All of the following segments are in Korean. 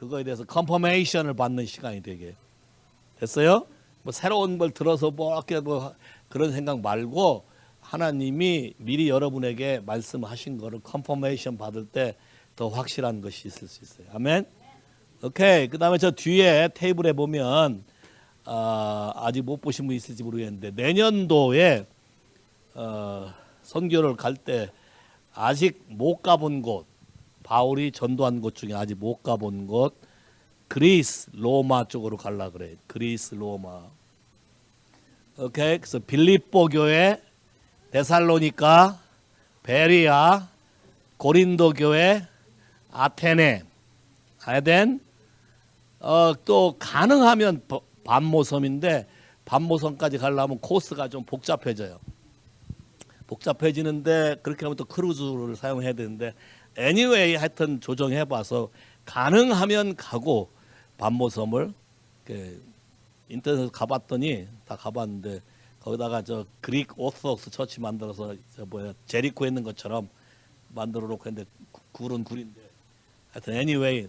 그거에 대해서 컨퍼메이션을 받는 시간이 되게 됐어요? 뭐 새로운 걸 들어서 뭐 이렇게 뭐 그런 생각 말고 하나님이 미리 여러분에게 말씀하신 거를 컨퍼메이션 받을 때 더 확실한 것이 있을 수 있어요. 아멘. 오케이. 그다음에 저 뒤에 테이블에 보면 아직 못 보신 분 있을지 모르겠는데 내년도에 선교를 갈 때 아직 못 가본 곳, 바울이 전도한 곳 중에 아직 못 가본 곳, 그리스 로마 쪽으로 갈라 그래. 그리스 로마. 오케이. 그래서 빌립보 교회, 데살로니가, 베리아, 고린도 교회, 아테네, 아덴. 또 가능하면 반모섬인데 반모섬까지 가려면 코스가 좀 복잡해져요. 복잡해지는데 그렇게 하면 또 크루즈를 사용해야 되는데 anyway 하여튼 조정해봐서 가능하면 가고 반모섬을 인터넷에서 가봤더니 다 가봤는데 거기다가 저 그릭 오스독스 처치 만들어서 저 제리코에 있는 것처럼 만들어 놓고 했는데 굴은 굴인데 하여튼 anyway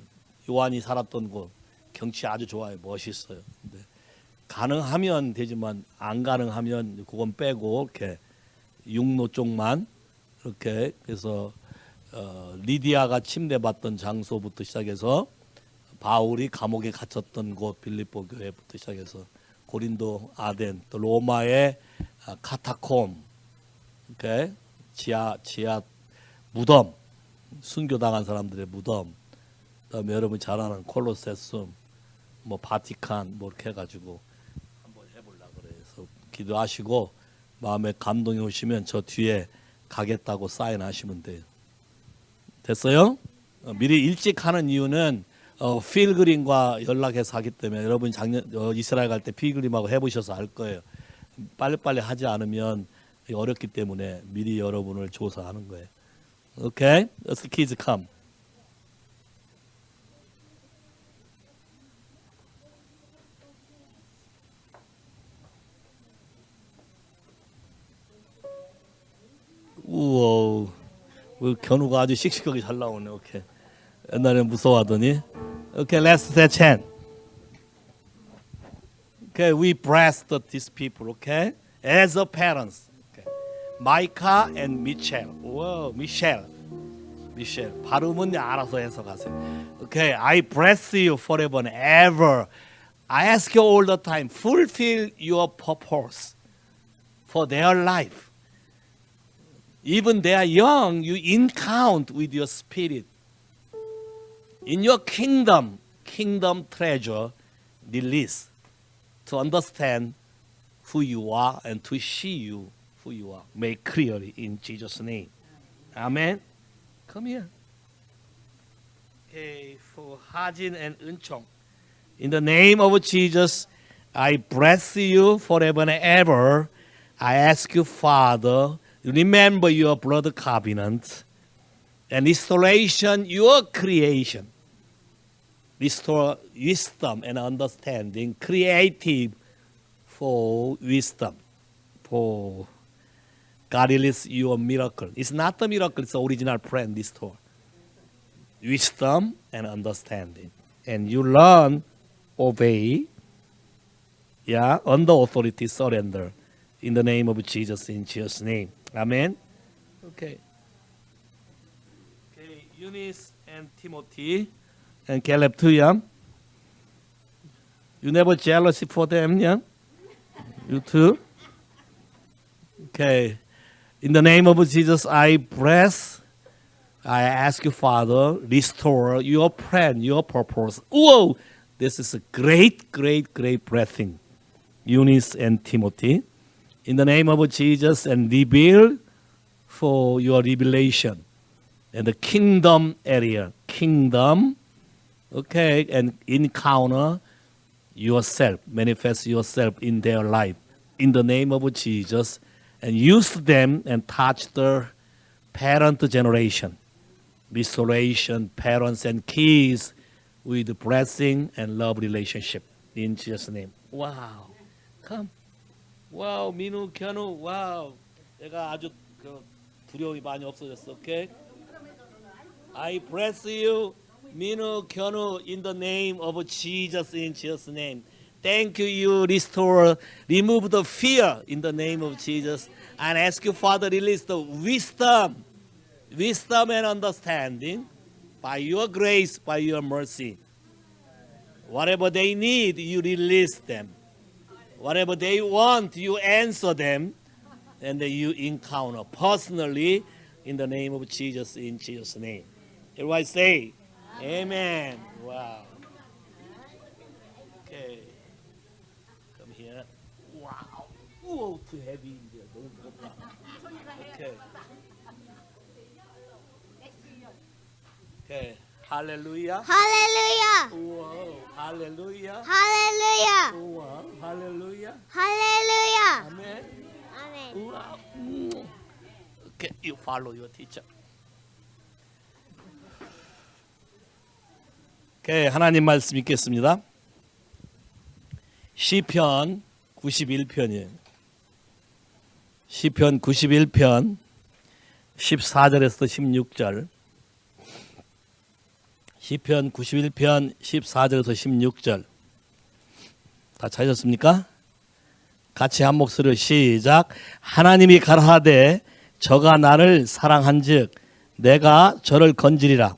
요한이 살았던 곳 경치 아주 좋아요. 멋있어요. 근데 가능하면 되지만 안 가능하면 그건 빼고 이렇게 육로 쪽만 이렇게 그래서 리디아가 침대받던 장소부터 시작해서 바울이 감옥에 갇혔던 곳 빌립보 교회부터 시작해서 고린도 아덴 또 로마의 카타콤 이렇게 지하 무덤 순교당한 사람들의 무덤 그다음에 여러분 잘 아는 콜로세움 뭐 바티칸 뭐 이렇게 해가지고 한번 해보려고 그래서 기도하시고 마음에 감동이 오시면 저 뒤에 가겠다고 사인하시면 돼요. 됐어요? 미리 일찍 하는 이유는 필그림과 연락해서 하기 때문에 여러분 작년 이스라엘 갈 때 필그림하고 해보셔서 알 거예요. 빨리빨리 하지 않으면 어렵기 때문에 미리 여러분을 조사하는 거예요. 오케이? Let's the kids come. 우와, 견우가 아주 씩씩하게 잘 나오네. 오케이. 옛날에 무서워하더니. Okay, let's say chant. Okay, we bless these people. Okay, as a parents. Okay, Micah and Michelle. Wow, Michelle. 발음은 알아서 해석하세요. Okay, I bless you forever and ever. I ask you all the time, fulfill your purpose for their life. Even they are young, you encounter with your spirit. In your kingdom treasure, release to understand who you are and to see you who you are. Make clearly in Jesus' name. Amen. Come here. Okay, for Hajin and Unchong. In the name of Jesus, I bless you forever and ever. I ask you, Father, remember your blood covenant and restoration, your creation. Restore wisdom and understanding, creative for wisdom. For God release your miracle. It's not the miracle, it's the original plan, restore. Wisdom and understanding. And you learn, obey, under authority, surrender. In the name of Jesus, in Jesus' name. Amen. Okay. Okay, Eunice and Timothy and Caleb too, yeah? You never jealousy for them, yeah? You too? Okay. In the name of Jesus, I bless. I ask you, Father, restore your plan, your purpose. Whoa! This is a great, great, great blessing. Eunice and Timothy. In the name of Jesus, and reveal for your revelation in the kingdom area. Kingdom, okay, and encounter yourself, manifest yourself in their life. In the name of Jesus, and use them and touch the parent generation. Restoration, parents and kids with blessing and love relationship. In Jesus' name. Wow. Come. 와우, 민우, 견우, 와우. 내가 아주 두려움이 많이 없어졌어. 오케이? I bless you 민우, 견우, in the name of Jesus, in Jesus' name. Thank you, you restore, remove the fear in the name of Jesus. And ask you, Father, release the wisdom and understanding by your grace, by your mercy. Whatever they need, you release them. Whatever they want, you answer them. And then you encounter personally in the name of Jesus, in Jesus' name. Everybody say, Amen. Wow. Okay. Come here. Wow. Whoa, too heavy in there. 너무 무겁다. Okay. Okay. Hallelujah. 할렐루야. Wow. Hallelujah. 할렐루야. Wow. Hallelujah. 할렐루야. Amen. 아멘. Wow. Okay, you follow your teacher. Okay, 하나님 말씀 읽겠습니다. 시편 91편이에요. 시편 91편 14절에서 16절. 시편 91편 14절에서 16절. 다 찾으셨습니까? 같이 한 목소리로 시작. 하나님이 가라하되 저가 나를 사랑한즉 내가 저를 건지리라.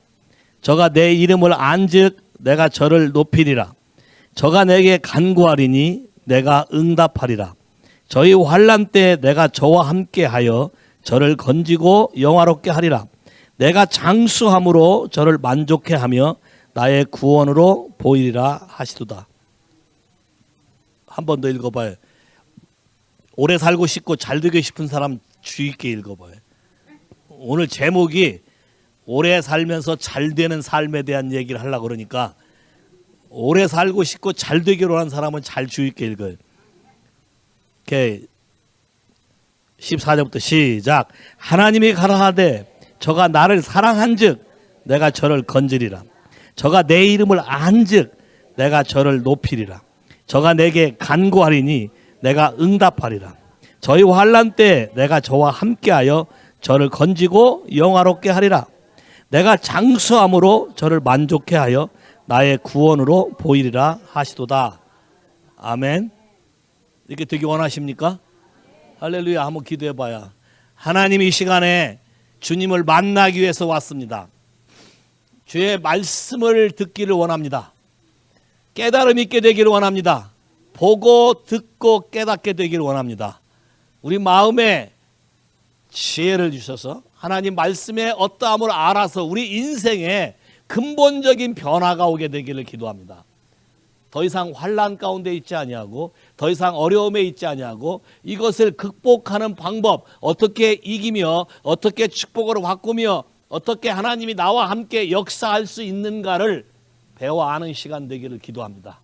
저가 내 이름을 안즉 내가 저를 높이리라. 저가 내게 간구하리니 내가 응답하리라. 저희 환난 때 내가 저와 함께하여 저를 건지고 영화롭게 하리라. 내가 장수함으로 저를 만족해 하며 나의 구원으로 보이리라 하시도다. 한 번 더 읽어봐요. 오래 살고 싶고 잘 되고 싶은 사람 주의 있게 읽어봐요. 오늘 제목이 오래 살면서 잘 되는 삶에 대한 얘기를 하려고 그러니까 오래 살고 싶고 잘 되기로 한 사람은 잘 주의 있게 읽어요. 오케이. 14절부터 시작. 하나님이 가라하되 저가 나를 사랑한즉 내가 저를 건지리라. 저가 내 이름을 안즉 내가 저를 높이리라. 저가 내게 간구하리니 내가 응답하리라. 저희 환난 때 내가 저와 함께하여 저를 건지고 영화롭게 하리라. 내가 장수함으로 저를 만족해 하여 나의 구원으로 보이리라 하시도다. 아멘. 이렇게 되기 원하십니까? 할렐루야. 한번 기도해 봐요. 하나님, 이 시간에 주님을 만나기 위해서 왔습니다. 주의 말씀을 듣기를 원합니다. 깨달음 있게 되기를 원합니다. 보고 듣고 깨닫게 되기를 원합니다. 우리 마음에 지혜를 주셔서 하나님 말씀의 어떠함을 알아서 우리 인생에 근본적인 변화가 오게 되기를 기도합니다. 더 이상 환난 가운데 있지 아니하고 더 이상 어려움에 있지 아니하고 이것을 극복하는 방법, 어떻게 이기며 어떻게 축복으로 바꾸며 어떻게 하나님이 나와 함께 역사할 수 있는가를 배워 아는 시간 되기를 기도합니다.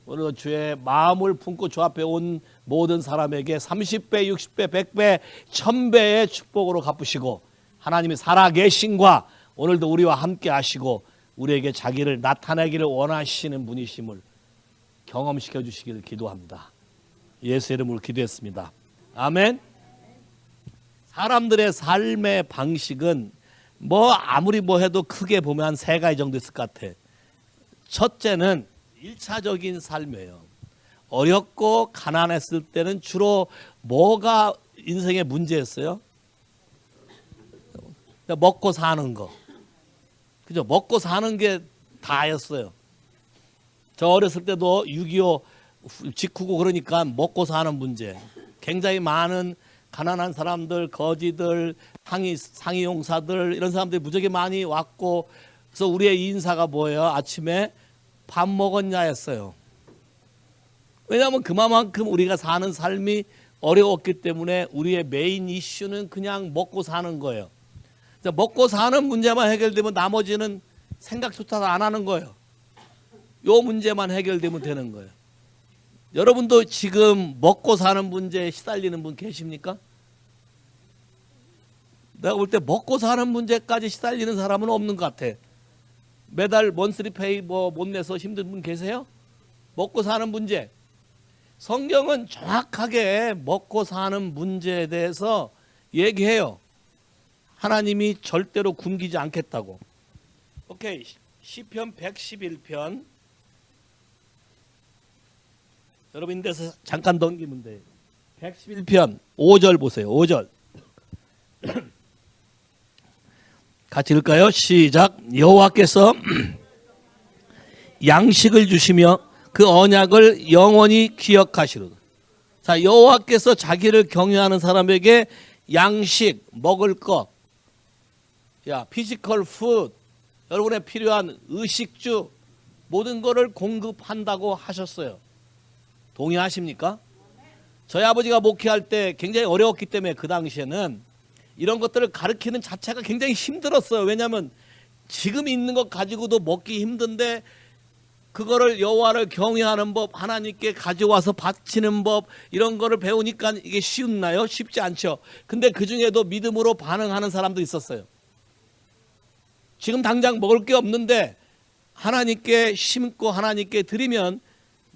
오늘 주의 마음을 품고 주 앞에 온 모든 사람에게 30배, 60배, 100배, 1000배의 축복으로 갚으시고 하나님이 살아계신과 오늘도 우리와 함께 하시고 우리에게 자기를 나타내기를 원하시는 분이심을 경험시켜 주시기를 기도합니다. 예수 이름으로 기도했습니다. 아멘. 사람들의 삶의 방식은 아무리 해도 크게 보면 한 3가지 정도 있을 것 같아. 첫째는 1차적인 삶이에요. 어렵고 가난했을 때는 주로 뭐가 인생의 문제였어요? 먹고 사는 거. 그죠? 먹고 사는 게 다였어요. 저 어렸을 때도 6.25 직후고 그러니까 먹고 사는 문제. 굉장히 많은 가난한 사람들, 거지들, 상위 용사들 이런 사람들이 무지하게 많이 왔고 그래서 우리의 인사가 뭐예요? 아침에 밥 먹었냐였어요. 왜냐하면 그만큼 우리가 사는 삶이 어려웠기 때문에 우리의 메인 이슈는 그냥 먹고 사는 거예요. 먹고 사는 문제만 해결되면 나머지는 생각조차 안 하는 거예요. 요 문제만 해결되면 되는 거예요. 여러분도 지금 먹고 사는 문제에 시달리는 분 계십니까? 내가 볼 때 먹고 사는 문제까지 시달리는 사람은 없는 것 같아. 매달 먼스리 페이 못 내서 힘든 분 계세요? 먹고 사는 문제. 성경은 정확하게 먹고 사는 문제에 대해서 얘기해요. 하나님이 절대로 굶기지 않겠다고. 오케이. 시편 111편 여러분 인데서 잠깐 넘기면 돼요. 111편 5절 보세요. 5절 같이 읽을까요? 시작. 여호와께서 양식을 주시며 그 언약을 영원히 기억하시로다. 자, 여호와께서 자기를 경외하는 사람에게 양식, 먹을 것, 피지컬 푸드, 여러분의 필요한 의식주 모든 것을 공급한다고 하셨어요. 동의하십니까? 저희 아버지가 목회할 때 굉장히 어려웠기 때문에 그 당시에는 이런 것들을 가르치는 자체가 굉장히 힘들었어요. 왜냐하면 지금 있는 것 가지고도 먹기 힘든데 그거를 여호와를 경외하는 법, 하나님께 가져와서 바치는 법 이런 거를 배우니까 이게 쉬웠나요? 쉽지 않죠. 근데 그 중에도 믿음으로 반응하는 사람도 있었어요. 지금 당장 먹을 게 없는데 하나님께 심고 하나님께 드리면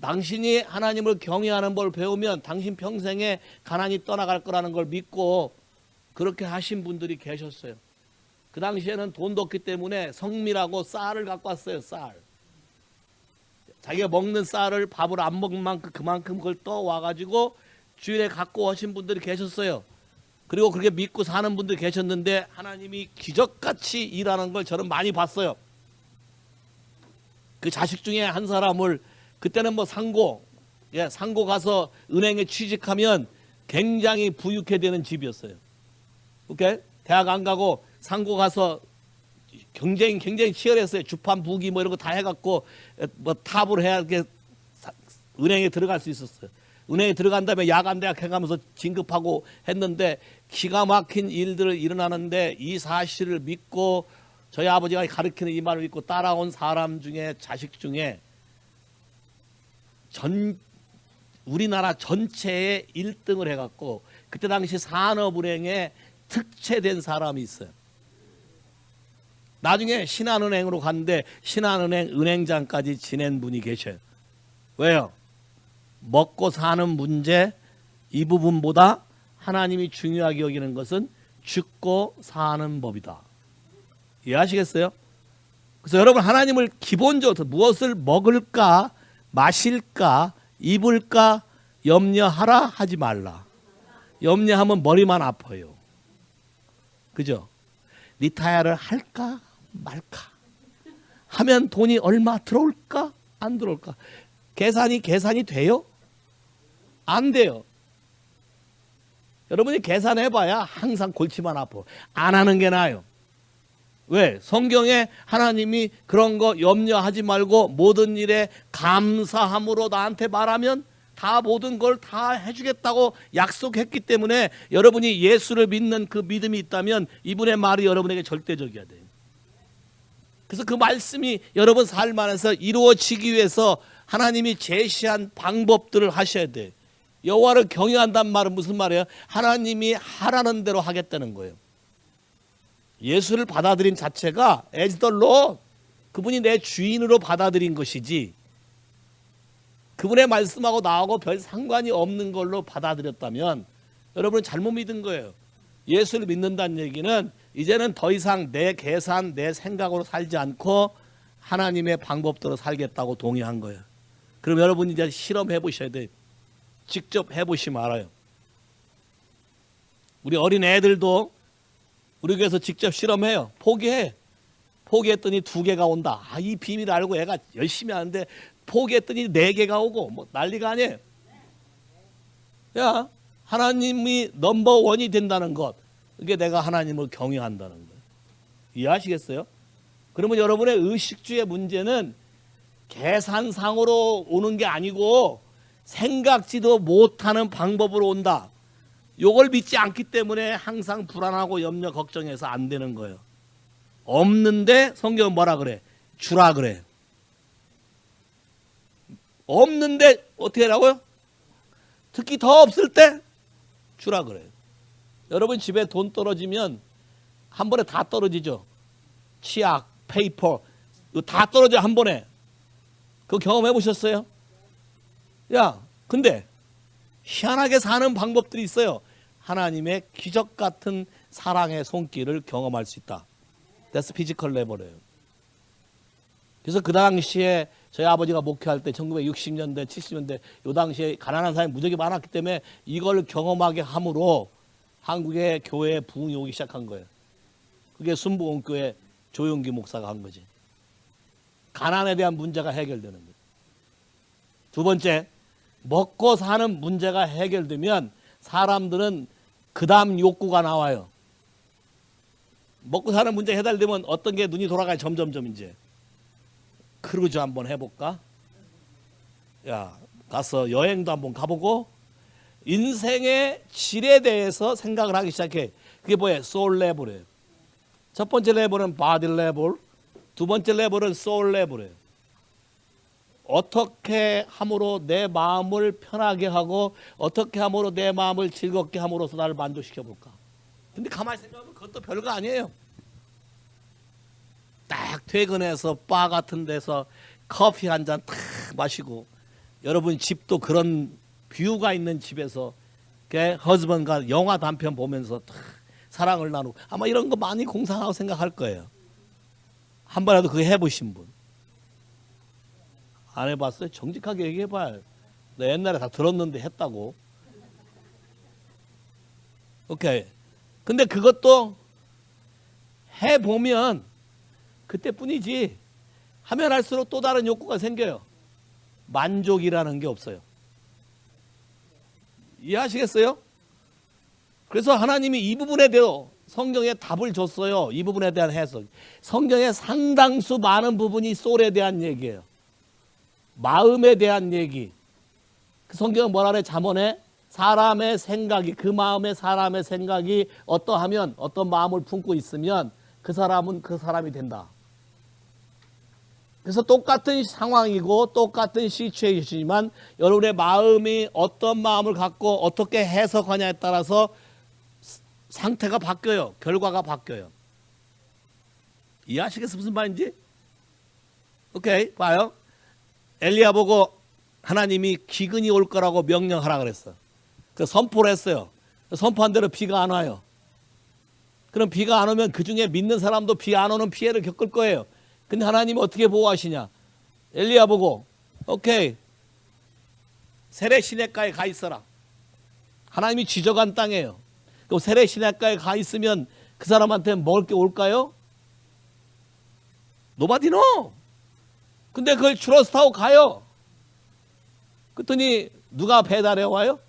당신이 하나님을 경외하는 걸 배우면 당신 평생에 가난이 떠나갈 거라는 걸 믿고 그렇게 하신 분들이 계셨어요. 그 당시에는 돈도 없기 때문에 성밀하고 쌀을 갖고 왔어요. 쌀. 자기가 먹는 쌀을 밥을 안 먹은 만큼 그만큼 그걸 떠와가지고 주일에 갖고 오신 분들이 계셨어요. 그리고 그렇게 믿고 사는 분들이 계셨는데 하나님이 기적같이 일하는 걸 저는 많이 봤어요. 그 자식 중에 한 사람을 그때는 뭐 상고 가서 은행에 취직하면 굉장히 부유해 되는 집이었어요. 오케이? 대학 안 가고 상고 가서 굉장히 치열했어요. 주판 부기 뭐 이런 거 다 해갖고 뭐 탑을 해야 이렇게 은행에 들어갈 수 있었어요. 은행에 들어간 다음에 야간 대학 해가면서 진급하고 했는데 기가 막힌 일들을 일어나는데 이 사실을 믿고 저희 아버지가 가르치는 이 말을 믿고 따라온 사람 중에 자식 중에 우리나라 전체에 1등을 해갖고 그때 당시 산업은행에 특채된 사람이 있어요. 나중에 신한은행으로 갔는데 신한은행 은행장까지 지낸 분이 계셔요. 왜요? 먹고 사는 문제 이 부분보다 하나님이 중요하게 여기는 것은 죽고 사는 법이다. 이해하시겠어요? 그래서 여러분 하나님을 기본적으로 무엇을 먹을까 마실까 입을까 염려하라 하지 말라. 염려하면 머리만 아파요. 그죠? 리타이어를 할까 말까 하면 돈이 얼마 들어올까 안 들어올까 계산이 돼요? 안 돼요. 여러분이 계산해봐야 항상 골치만 아파. 안 하는 게 나아요. 왜? 성경에 하나님이 그런 거 염려하지 말고 모든 일에 감사함으로 나한테 말하면 다 모든 걸 다 해주겠다고 약속했기 때문에 여러분이 예수를 믿는 그 믿음이 있다면 이분의 말이 여러분에게 절대적이어야 돼요. 그래서 그 말씀이 여러분 삶 안에서 이루어지기 위해서 하나님이 제시한 방법들을 하셔야 돼요. 여호와를 경외한다는 말은 무슨 말이에요? 하나님이 하라는 대로 하겠다는 거예요. 예수를 받아들인 자체가 as the Lord, 그분이 내 주인으로 받아들인 것이지 그분의 말씀하고 나하고 별 상관이 없는 걸로 받아들였다면 여러분은 잘못 믿은 거예요. 예수를 믿는다는 얘기는 이제는 더 이상 내 계산, 내 생각으로 살지 않고 하나님의 방법대로 살겠다고 동의한 거예요. 그럼 여러분이 이제 실험해 보셔야 돼요. 직접 해보시면 알아요. 우리 어린 애들도 우리 교회에서 직접 실험해요. 포기했더니 2개가 온다. 이 비밀을 알고 애가 열심히 하는데 포기했더니 4개가 오고 뭐 난리가 아니에요. 야, 하나님이 넘버원이 된다는 것, 그게 내가 하나님을 경외한다는 거예요. 이해하시겠어요? 그러면 여러분의 의식주의 문제는 계산상으로 오는 게 아니고 생각지도 못하는 방법으로 온다. 요걸 믿지 않기 때문에 항상 불안하고 염려 걱정해서 안 되는 거예요. 없는데 성경은 뭐라 그래? 주라 그래. 없는데 어떻게 하라고요? 특히 더 없을 때 주라 그래요. 여러분 집에 돈 떨어지면 한 번에 다 떨어지죠. 치약, 페이퍼 이거 다 떨어져요 한 번에. 그거 경험해 보셨어요? 야, 근데 희한하게 사는 방법들이 있어요. 하나님의 기적 같은 사랑의 손길을 경험할 수 있다. That's physical level이에요. 그래서 그 당시에 저희 아버지가 목회할 때 1960년대 70년대 요 당시에 가난한 사람이 무지하게 많았기 때문에 이걸 경험하게 함으로 한국의 교회에 부흥이 오기 시작한 거예요. 그게 순복음교회 조용기 목사가 한 거지. 가난에 대한 문제가 해결되는 거예요. 두 번째, 먹고 사는 문제가 해결되면 사람들은 그 다음 욕구가 나와요. 먹고 사는 문제 해결되면 어떤 게 눈이 돌아가요. 점점점 이제. 크루즈 한번 해볼까? 야, 가서 여행도 한번 가보고 인생의 질에 대해서 생각을 하기 시작해. 그게 뭐예요? 소울 레벨이에요. 첫 번째 레벨은 바디 레벨, 두 번째 레벨은 소울 레벨이에요. 어떻게 함으로 내 마음을 편하게 하고 어떻게 함으로 내 마음을 즐겁게 함으로써 나를 만족시켜 볼까? 근데 가만히 생각하면 그것도 별거 아니에요. 딱 퇴근해서 바 같은 데서 커피 한 잔 탁 마시고, 여러분 집도 그런 뷰가 있는 집에서 허즈번과 영화 단편 보면서 탁 사랑을 나누고, 아마 이런 거 많이 공상하고 생각할 거예요. 한 번이라도 그거 해보신 분? 안 해봤어요? 정직하게 얘기해봐요. 나 옛날에 다 들었는데 했다고. 오케이. 근데 그것도 해보면 그때뿐이지, 하면 할수록 또 다른 욕구가 생겨요. 만족이라는 게 없어요. 이해하시겠어요? 그래서 하나님이 이 부분에 대해 성경에 답을 줬어요. 이 부분에 대한 해석. 성경의 상당수 많은 부분이 소울에 대한 얘기예요. 마음에 대한 얘기. 그 성경은 뭐라 그래? 잠언에 사람의 생각이, 그 마음에 사람의 생각이 어떠하면, 어떤 마음을 품고 있으면 그 사람은 그 사람이 된다. 그래서 똑같은 상황이고 똑같은 시츄에이션이지만 여러분의 마음이 어떤 마음을 갖고 어떻게 해석하냐에 따라서 상태가 바뀌어요. 결과가 바뀌어요. 이해하시겠어요? 무슨 말인지? 오케이, 봐요. 엘리야 보고 하나님이 기근이 올 거라고 명령하라 그랬어. 그 선포를 했어요. 선포한 대로 비가 안 와요. 그럼 비가 안 오면 그 중에 믿는 사람도 비 안 오는 피해를 겪을 거예요. 근데 하나님이 어떻게 보호하시냐? 엘리야 보고 오케이, 세례 시내가에 가 있어라. 하나님이 지정한 땅이에요. 그럼 세례 시내가에 가 있으면 그 사람한테 먹을 게 올까요? Nobody know. 근데 그걸 추러스 타고 가요. 그랬더니 누가 배달해 와요?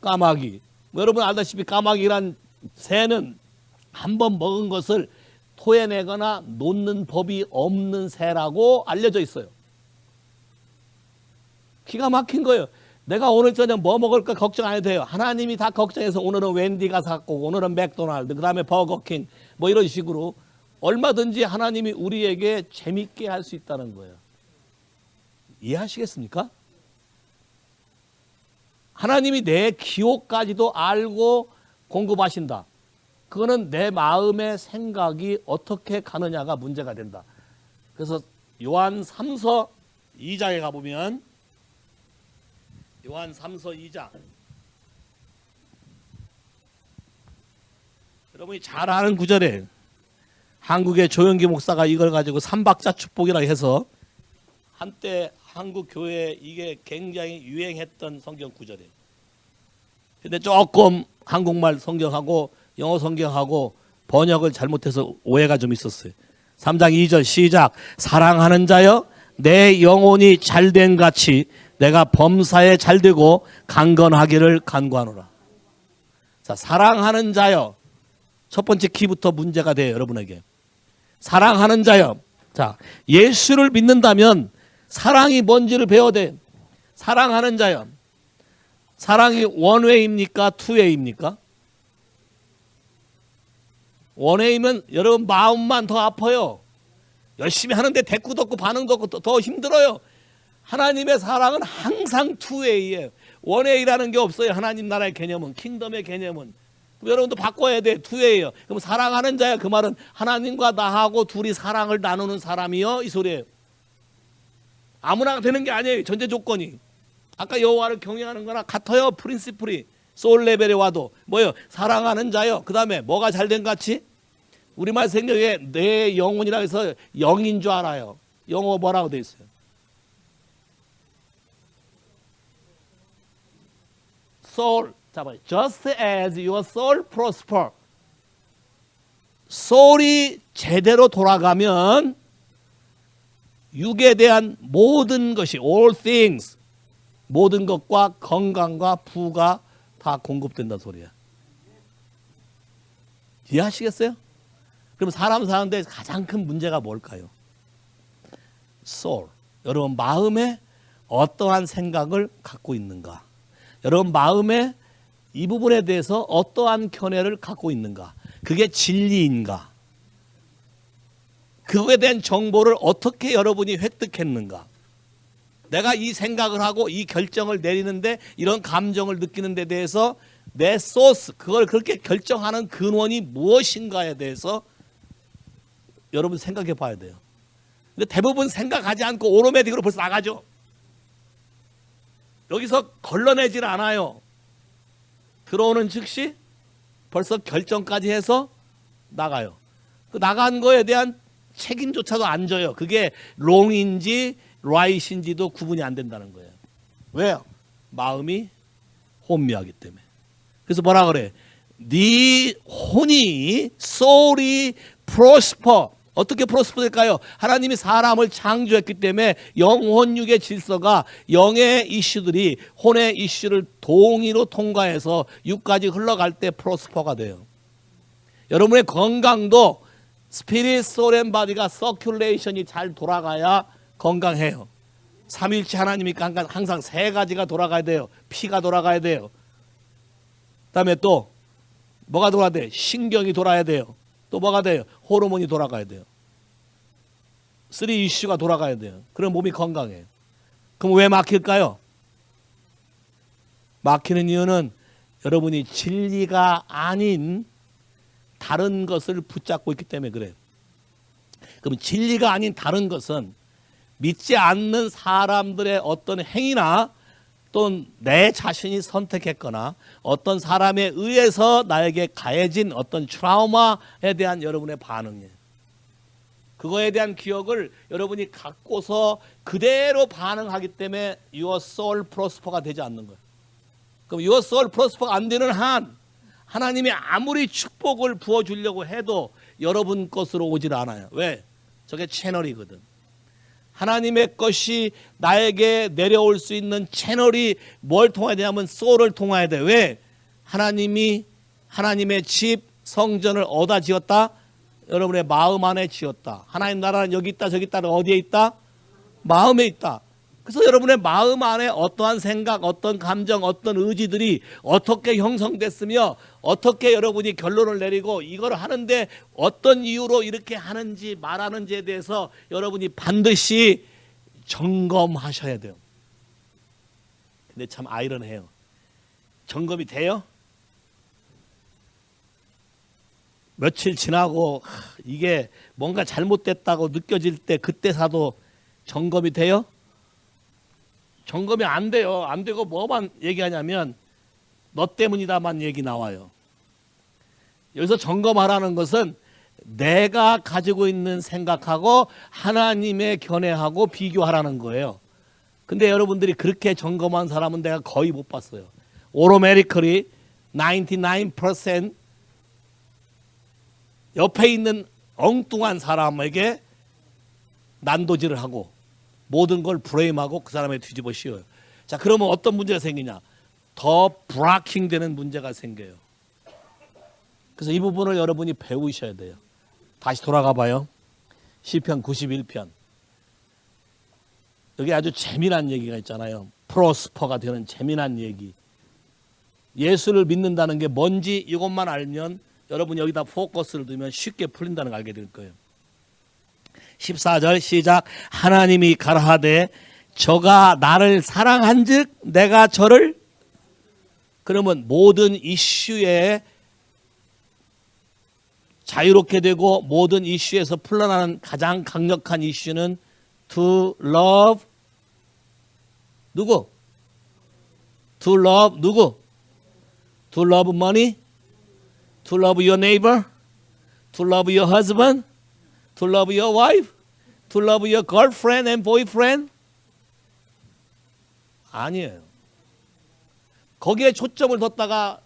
까마귀. 여러분 알다시피 까마귀란 새는 한 번 먹은 것을 토해내거나 놓는 법이 없는 새라고 알려져 있어요. 기가 막힌 거예요. 내가 오늘 저녁 뭐 먹을까 걱정 안 해도 돼요. 하나님이 다 걱정해서 오늘은 웬디가 샀고 오늘은 맥도날드, 그 다음에 버거킹 뭐 이런 식으로 얼마든지 하나님이 우리에게 재밌게 할 수 있다는 거예요. 이해하시겠습니까? 하나님이 내 기호까지도 알고 공급하신다. 그거는 내 마음의 생각이 어떻게 가느냐가 문제가 된다. 그래서 요한 3서 2장에 가보면, 요한 3서 2장, 여러분이 잘 아는 구절에 한국의 조영기 목사가 이걸 가지고 삼박자 축복이라고 해서 한때 한국 교회에 이게 굉장히 유행했던 성경 구절이에요. 근데 조금 한국말 성경하고 영어 성경하고 번역을 잘못해서 오해가 좀 있었어요. 3장 2절 시작. 사랑하는 자여 내 영혼이 잘된 같이 내가 범사에 잘되고 강건하기를 간구하노라. 자, 사랑하는 자여. 첫 번째 키부터 문제가 돼요, 여러분에게. 사랑하는 자여. 자, 예수를 믿는다면 사랑이 뭔지를 배워야 돼. 사랑하는 자여. 사랑이 원웨이입니까? 투웨이입니까? 원웨이면 여러분 마음만 더 아파요. 열심히 하는데 대꾸도 없고 반응도 없고 더 힘들어요. 하나님의 사랑은 항상 투웨이예요. 원웨이라는 게 없어요. 하나님 나라의 개념은, 킹덤의 개념은. 그럼 여러분도 바꿔야 돼. 투웨이예요. 그럼 사랑하는 자야, 그 말은 하나님과 나하고 둘이 사랑을 나누는 사람이요, 이 소리예요. 아무나 되는 게 아니에요. 전제 조건이. 아까 여호와를 경외하는 거나 같아요. 프린시플이 소울 레벨에 와도 뭐요? 사랑하는 자요. 그 다음에 뭐가 잘된 같이? 우리말 생각에 내 영혼이라 해서 영인 줄 알아요. 영어 뭐라고 돼 있어요? soul. 잡아요. Just as your soul prosper. soul이 제대로 돌아가면 육에 대한 모든 것이 all things 모든 것과 건강과 부가 다 공급된다는 소리야. 이해하시겠어요? 그럼 사람 사는데 가장 큰 문제가 뭘까요? soul. 여러분 마음에 어떠한 생각을 갖고 있는가? 여러분 마음에 이 부분에 대해서 어떠한 견해를 갖고 있는가? 그게 진리인가? 그거에 대한 정보를 어떻게 여러분이 획득했는가? 내가 이 생각을 하고 이 결정을 내리는데 이런 감정을 느끼는 데 대해서 내 소스, 그걸 그렇게 결정하는 근원이 무엇인가에 대해서 여러분 생각해 봐야 돼요. 근데 대부분 생각하지 않고 오토매틱으로 벌써 나가죠. 여기서 걸러내질 않아요. 들어오는 즉시 벌써 결정까지 해서 나가요. 그 나간 거에 대한 책임조차도 안 져요. 그게 롱인지 라이트인지도 구분이 안 된다는 거예요. 왜요? 마음이 혼미하기 때문에. 그래서 뭐라 그래? 네 혼이 soul이 prosper. 어떻게 프로스퍼 될까요? 하나님이 사람을 창조했기 때문에 영혼육의 질서가 영의 이슈들이 혼의 이슈를 동의로 통과해서 육까지 흘러갈 때 프로스퍼가 돼요. 여러분의 건강도 스피릿, 소울 앤 바디가 서큘레이션이 잘 돌아가야 건강해요. 삼일체 하나님이 항상 세 가지가 돌아가야 돼요. 피가 돌아가야 돼요. 그다음에 또 뭐가 돌아야 돼요? 신경이 돌아야 돼요. 또 뭐가 돼요? 호르몬이 돌아가야 돼요. 3 이슈가 돌아가야 돼요. 그럼 몸이 건강해요. 그럼 왜 막힐까요? 막히는 이유는 여러분이 진리가 아닌 다른 것을 붙잡고 있기 때문에 그래요. 그럼 진리가 아닌 다른 것은 믿지 않는 사람들의 어떤 행위나 또 내 자신이 선택했거나 어떤 사람에 의해서 나에게 가해진 어떤 트라우마에 대한 여러분의 반응이에요. 그거에 대한 기억을 여러분이 갖고서 그대로 반응하기 때문에 your soul prosper가 되지 않는 거예요. 그럼 your soul prosper가 안 되는 한 하나님이 아무리 축복을 부어주려고 해도 여러분 것으로 오질 않아요. 왜? 저게 채널이거든. 하나님의 것이 나에게 내려올 수 있는 채널이 뭘 통해야 되냐면 소울을 통해야 돼. 왜? 하나님이 하나님의 집 성전을 어디다 지었다? 여러분의 마음 안에 지었다. 하나님 나라는 여기 있다 저기 있다. 어디에 있다? 마음에 있다. 그래서 여러분의 마음 안에 어떠한 생각, 어떤 감정, 어떤 의지들이 어떻게 형성됐으며 어떻게 여러분이 결론을 내리고 이걸 하는데 어떤 이유로 이렇게 하는지 말하는지에 대해서 여러분이 반드시 점검하셔야 돼요. 근데 참 아이러니해요. 점검이 돼요? 며칠 지나고 이게 뭔가 잘못됐다고 느껴질 때 그때 사도 점검이 돼요? 점검이 안 돼요. 안 되고 뭐만 얘기하냐면 너 때문이다만 얘기 나와요. 여기서 점검하라는 것은 내가 가지고 있는 생각하고 하나님의 견해하고 비교하라는 거예요. 근데 여러분들이 그렇게 점검한 사람은 내가 거의 못 봤어요. 오토매틱ally 99% 옆에 있는 엉뚱한 사람에게 난도질을 하고 모든 걸 브레임하고 그 사람에 뒤집어 씌워요. 자, 그러면 어떤 문제가 생기냐? 더 브라킹 되는 문제가 생겨요. 그래서 이 부분을 여러분이 배우셔야 돼요. 다시 돌아가 봐요. 시편 91편. 여기 아주 재미난 얘기가 있잖아요. 프로스퍼가 되는 재미난 얘기. 예수를 믿는다는 게 뭔지 이것만 알면 여러분 여기다 포커스를 두면 쉽게 풀린다는 걸 알게 될 거예요. 14절 시작. 하나님이 가라하되 저가 나를 사랑한즉 내가 저를. 그러면 모든 이슈에 자유롭게 되고 모든 이슈에서 풀려나는 가장 강력한 이슈는 to love 누구? to love 누구? to love money? to love your neighbor? to love your husband? to love your wife? To love your girlfriend and boyfriend? 아니에요. 거기에 초점을 뒀다가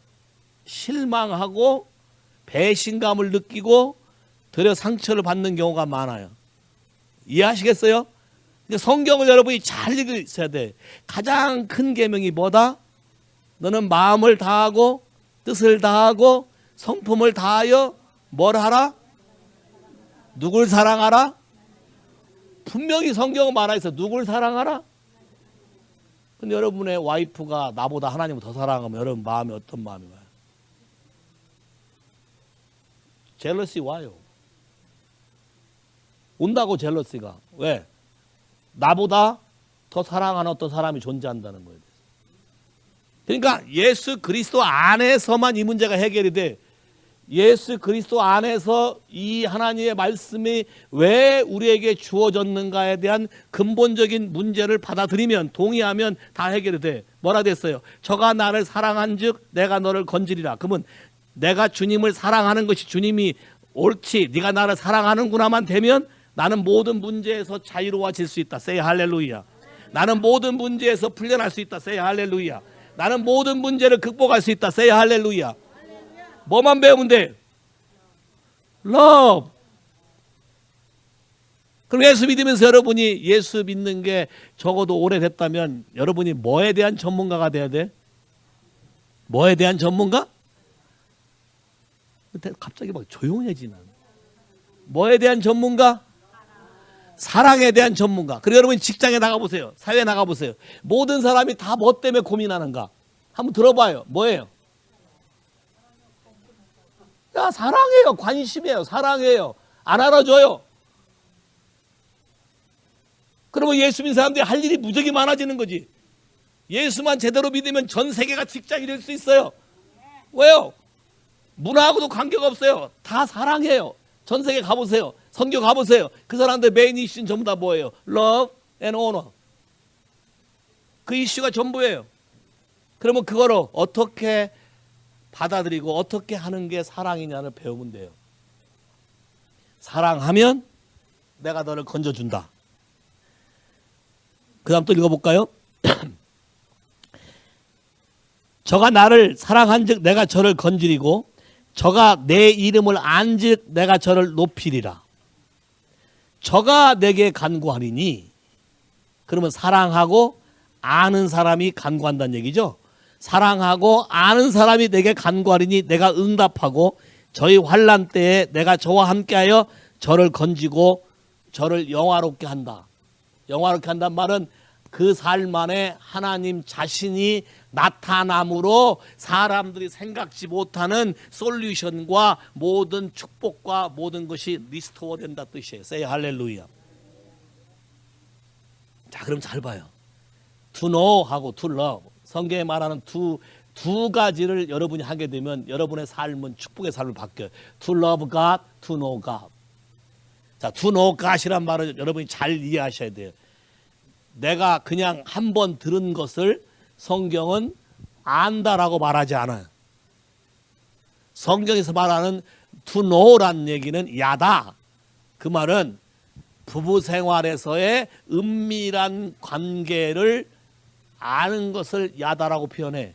실망하고 배신감을 느끼고 되려 상처를 받는 경우가 많아요. 이해하시겠어요? 성경을 여러분이 잘 읽으셔야 돼. 가장 큰 계명이 뭐다? 너는 마음을 다하고 뜻을 다하고 성품을 다하여 뭘 하라? 누굴 사랑하라? 분명히 성경은 말하있어. 누굴 사랑하라? 근데 여러분의 와이프가 나보다 하나님을 더 사랑하면 여러분 마음이 어떤 마음이 와요? 젤러시 와요. 온다고 젤러시가. 왜? 나보다 더 사랑하는 어떤 사람이 존재한다는 거예요. 그러니까 예수 그리스도 안에서만 이 문제가 해결이 돼. 예수 그리스도 안에서 이 하나님의 말씀이 왜 우리에게 주어졌는가에 대한 근본적인 문제를 받아들이면, 동의하면 다 해결이 돼. 뭐라 됐어요? 저가 나를 사랑한 즉 내가 너를 건지리라. 그러면 내가 주님을 사랑하는 것이 주님이 옳지, 네가 나를 사랑하는구나만 되면 나는 모든 문제에서 자유로워질 수 있다. 세이 할렐루야. 나는 모든 문제에서 풀려날 수 있다. 세이 할렐루야. 나는 모든 문제를 극복할 수 있다. 세이 할렐루야. 뭐만 배우면 돼? love. 그럼 예수 믿으면서 여러분이 예수 믿는 게 적어도 오래됐다면 여러분이 뭐에 대한 전문가가 돼야 돼? 뭐에 대한 전문가? 갑자기 막 조용해지는. 뭐에 대한 전문가? 사랑에 대한 전문가. 그리고 여러분이 직장에 나가보세요. 사회에 나가보세요. 모든 사람이 다 뭐 때문에 고민하는가? 한번 들어봐요. 뭐예요? 야, 사랑해요. 관심이에요. 사랑해요. 안 알아줘요. 그러면 예수 믿는 사람들이 할 일이 무지하게 많아지는 거지. 예수만 제대로 믿으면 전 세계가 직장이 될 수 있어요. 왜요? 문화하고도 관계가 없어요. 다 사랑해요. 전 세계 가보세요. 선교 가보세요. 그 사람들 메인 이슈는 전부 다 뭐예요? Love and honor. 그 이슈가 전부예요. 그러면 그거를 어떻게 받아들이고 어떻게 하는 게 사랑이냐를 배우면 돼요. 사랑하면 내가 너를 건져준다. 그 다음 또 읽어볼까요? 저가 나를 사랑한 즉 내가 저를 건지리고 저가 내 이름을 안 즉 내가 저를 높이리라. 저가 내게 간구하리니, 그러면 사랑하고 아는 사람이 간구한다는 얘기죠. 사랑하고 아는 사람이 내게 간구하리니 내가 응답하고 저희 환난 때에 내가 저와 함께하여 저를 건지고 저를 영화롭게 한다. 영화롭게 한다는 말은 그 삶 안에 하나님 자신이 나타남으로 사람들이 생각지 못하는 솔루션과 모든 축복과 모든 것이 리스토어 된다 뜻이에요. Say 할렐루야. 자, 그럼 잘 봐요. To know 하고 to love. 성경에 말하는 두 가지를 여러분이 하게 되면 여러분의 삶은 축복의 삶을 바뀌어요. To love God, to know God. 자, to know God이란 말을 여러분이 잘 이해하셔야 돼요. 내가 그냥 한 번 들은 것을 성경은 안다라고 말하지 않아요. 성경에서 말하는 to know라는 얘기는 야다. 그 말은 부부 생활에서의 은밀한 관계를 아는 것을 야다라고 표현해.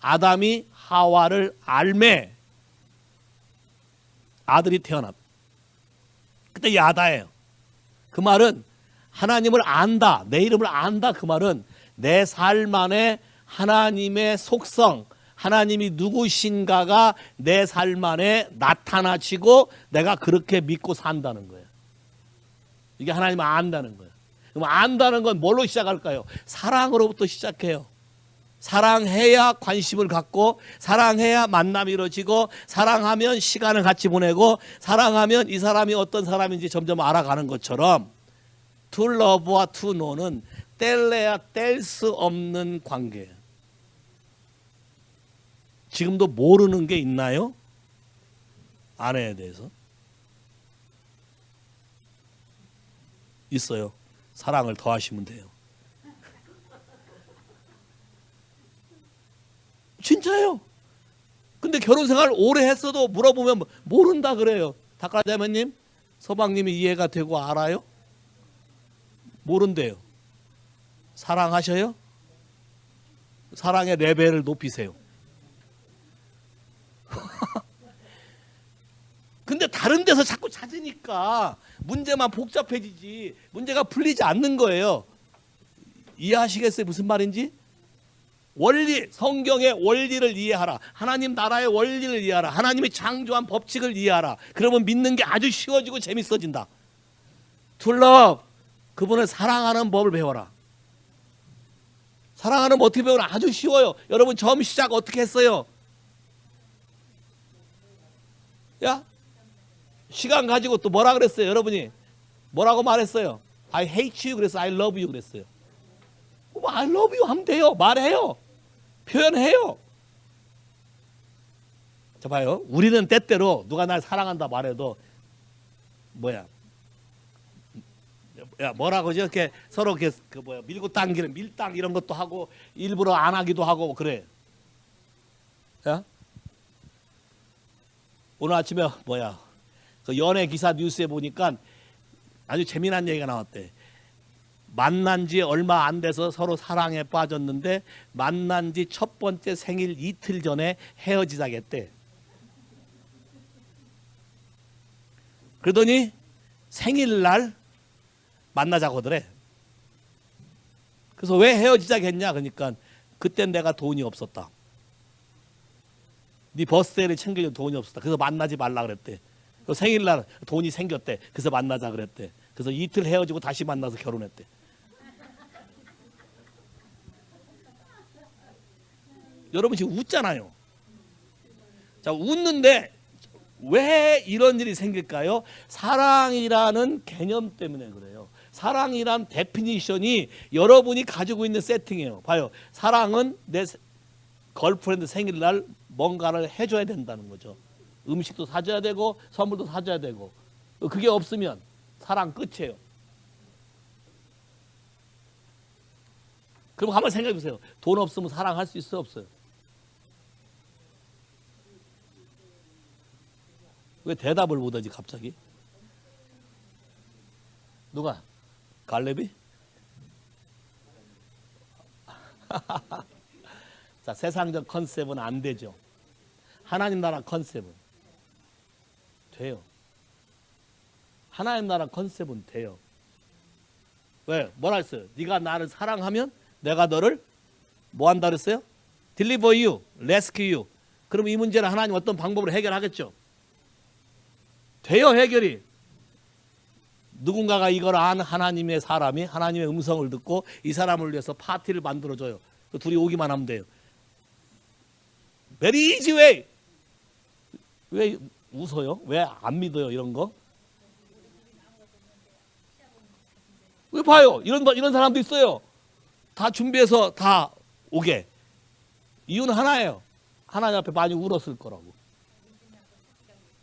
아담이 하와를 알매 아들이 태어났. 그때 야다예요. 그 말은 하나님을 안다, 내 이름을 안다. 그 말은 내 삶 안에 하나님의 속성, 하나님이 누구신가가 내 삶 안에 나타나지고 내가 그렇게 믿고 산다는 거예요. 이게 하나님을 안다는 거예요. 그럼 안다는 건 뭘로 시작할까요? 사랑으로부터 시작해요. 사랑해야 관심을 갖고, 사랑해야 만남이 이루어지고, 사랑하면 시간을 같이 보내고, 사랑하면 이 사람이 어떤 사람인지 점점 알아가는 것처럼 to love와 to know는 뗄래야 뗄 수 없는 관계예요. 지금도 모르는 게 있나요? 아내에 대해서? 있어요. 사랑을 더하시면 돼요. 진짜예요. 근데 결혼 생활 오래 했어도 물어보면 모른다 그래요. 닭갈자매님, 서방님이 이해가 되고 알아요? 모른대요. 사랑하셔요? 사랑의 레벨을 높이세요. 근데 다른 데서 자꾸 찾으니까 문제만 복잡해지지 문제가 풀리지 않는 거예요. 이해하시겠어요? 무슨 말인지? 원리, 성경의 원리를 이해하라. 하나님 나라의 원리를 이해하라. 하나님이 창조한 법칙을 이해하라. 그러면 믿는 게 아주 쉬워지고 재밌어진다. To love, 그분을 사랑하는 법을 배워라. 사랑하는 법 어떻게 배우나? 아주 쉬워요. 여러분 처음 시작 어떻게 했어요? 야, 시간 가지고 또 뭐라 그랬어요? 여러분이 뭐라고 말했어요? I hate you 그래서 I love you 그랬어요. 뭐 I love you 하면 돼요. 말해요. 표현해요. 자 봐요. 우리는 때때로 누가 날 사랑한다 말해도 뭐야? 야 뭐라고 하죠? 이렇게 서로 이렇게 그 뭐야 밀고 당기는 밀당 이런 것도 하고 일부러 안 하기도 하고 그래. 야? 오늘 아침에 뭐야? 그 연예 기사 뉴스에 보니까 아주 재미난 얘기가 나왔대. 만난 지 얼마 안 돼서 서로 사랑에 빠졌는데 만난 지 첫 번째 생일 이틀 전에 헤어지자겠대. 그러더니 생일날 만나자고 하더래. 그래서 왜 헤어지자겠냐? 그러니까 그땐 내가 돈이 없었다. 네 버스데이를 챙길 돈이 없었다. 그래서 만나지 말라 그랬대. 그래서 생일날 돈이 생겼대. 그래서 만나자 그랬대. 그래서 이틀 헤어지고 다시 만나서 결혼했대. 여러분 지금 웃잖아요. 자, 웃는데 왜 이런 일이 생길까요? 사랑이라는 개념 때문에 그래요. 사랑이란 데피니션이 여러분이 가지고 있는 세팅이에요. 봐요. 사랑은 내 걸프렌드 생일날 뭔가를 해줘야 된다는 거죠. 음식도 사줘야 되고 선물도 사줘야 되고 그게 없으면 사랑 끝이에요. 그럼 한번 생각해 보세요. 돈 없으면 사랑할 수 있어요? 없어요? 왜 대답을 못하지 갑자기? 누가? 갈렙이? 자, 세상적 컨셉은 안 되죠. 하나님 나라 컨셉은 돼요. 하나님 나라 컨셉은 돼요. 왜? 뭐라 했어요? 네가 나를 사랑하면 내가 너를 뭐 한다 그랬어요? Deliver you, rescue you. 그럼 이 문제는 하나님 어떤 방법으로 해결하겠죠? 돼요, 해결이. 누군가가 이걸 안 하나님의 사람이 하나님의 음성을 듣고 이 사람을 위해서 파티를 만들어줘요. 그 둘이 오기만 하면 돼요. Very easy way. 왜 웃어요? 왜 안 믿어요? 이런 거? 왜 봐요? 이런 사람도 있어요. 다 준비해서 다 오게. 이유는 하나예요. 하나님 앞에 많이 울었을 거라고.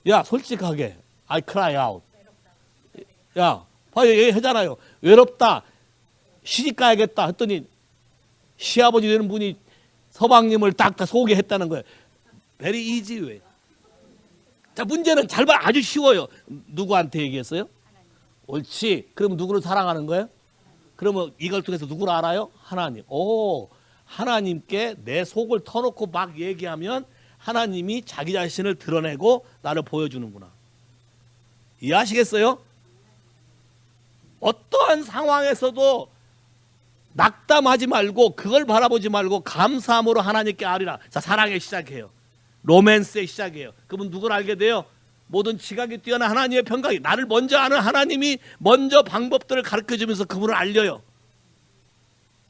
야, 솔직하게. I cry out. 야, 봐요. 얘기하잖아요. 외롭다. 시집 가야겠다. 했더니 시아버지 되는 분이 서방님을 딱 소개했다는 거예요. Very easy way. 자, 문제는 잘 봐. 아주 쉬워요. 누구한테 얘기했어요? 옳지. 그럼 누구를 사랑하는 거예요? 그러면 이걸 통해서 누구를 알아요? 하나님. 오, 하나님께 내 속을 터놓고 막 얘기하면 하나님이 자기 자신을 드러내고 나를 보여주는구나. 이해하시겠어요? 어떠한 상황에서도 낙담하지 말고 그걸 바라보지 말고 감사함으로 하나님께 아리라. 자, 사랑의 시작이에요. 로맨스의 시작이에요. 그러면 누굴 알게 돼요? 모든 지각이 뛰어난 하나님의 평강이 나를 먼저 아는 하나님이 먼저 방법들을 가르쳐주면서 그분을 알려요.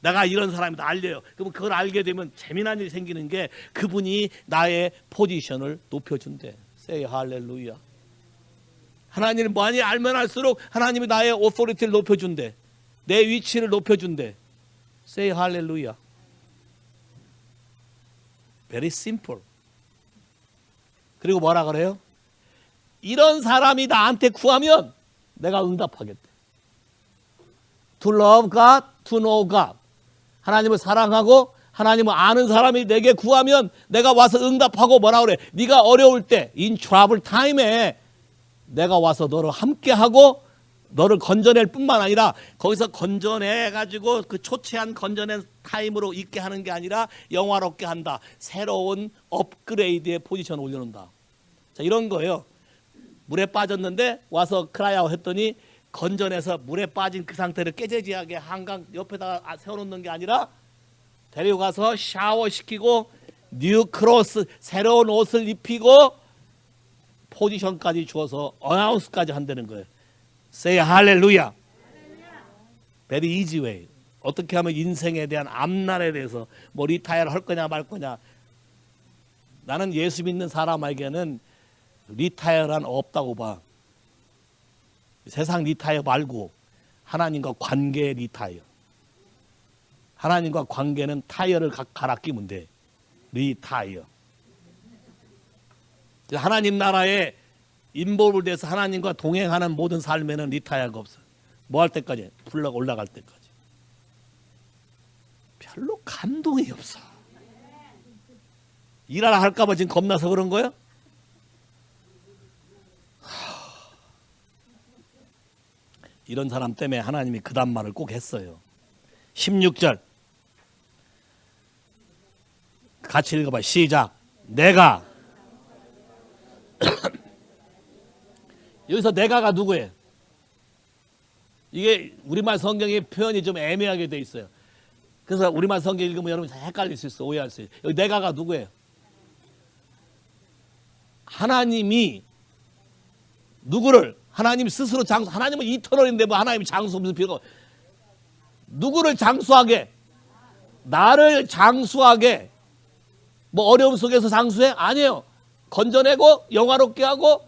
내가 이런 사람이다 알려요. 그러면 그걸 알게 되면 재미난 일이 생기는 게 그분이 나의 포지션을 높여준대. Say 할렐루야. 하나님을 많이 알면 알수록 하나님이 나의 오토리티를 높여준대. 내 위치를 높여준대. Say 할렐루야. Very simple. 그리고 뭐라 그래요? 이런 사람이 나한테 구하면 내가 응답하겠대. To love God, to know God. 하나님을 사랑하고 하나님을 아는 사람이 내게 구하면 내가 와서 응답하고 뭐라 그래? 네가 어려울 때, in trouble time에 내가 와서 너를 함께하고 너를 건져낼 뿐만 아니라 거기서 건져내 가지고 그 초췌한 건져낸 타임으로 있게 하는 게 아니라 영화롭게 한다. 새로운 업그레이드의 포지션을 올려놓는다. 자, 이런 거예요. 물에 빠졌는데 와서 크라이아웃 했더니 건져내서 물에 빠진 그 상태를 깨재지하게 한강 옆에다가 세워놓는 게 아니라 데려가서 샤워시키고 뉴 크로스 새로운 옷을 입히고 포지션까지 주어서 어나운스까지 한다는 거예요. Say 할렐루야. Very easy way. 어떻게 하면 인생에 대한 앞날에 대해서 뭐 리타이어를 할 거냐 말 거냐. 나는 예수 믿는 사람에게는 리타이어란 없다고 봐. 세상 리타이어 말고 하나님과 관계의 리타이어. 하나님과 관계는 타이어를 갈아 끼면 돼. 리타이어. 하나님 나라에 인볼브 돼서 하나님과 동행하는 모든 삶에는 리타이어가 없어요. 뭐 할 때까지? 불러 올라갈 때까지. 별로 감동이 없어. 일하라 할까 봐 지금 겁나서 그런 거예요? 이런 사람 때문에 하나님이 그 단말을 꼭 했어요. 16절 같이 읽어봐. 시작. 내가 여기서 내가가 누구예요? 이게 우리말 성경의 표현이 좀 애매하게 돼 있어요. 그래서 우리말 성경 읽으면 여러분이 다 헷갈릴 수 있어. 오해할 수 있어요. 여기 내가가 누구예요? 하나님이 누구를 하나님 스스로 장수, 하나님은 이터널인데 뭐 하나님이 장수 무슨 필요가 누구를 장수하게? 나를 장수하게. 뭐 어려움 속에서 장수해? 아니에요. 건져내고 영화롭게 하고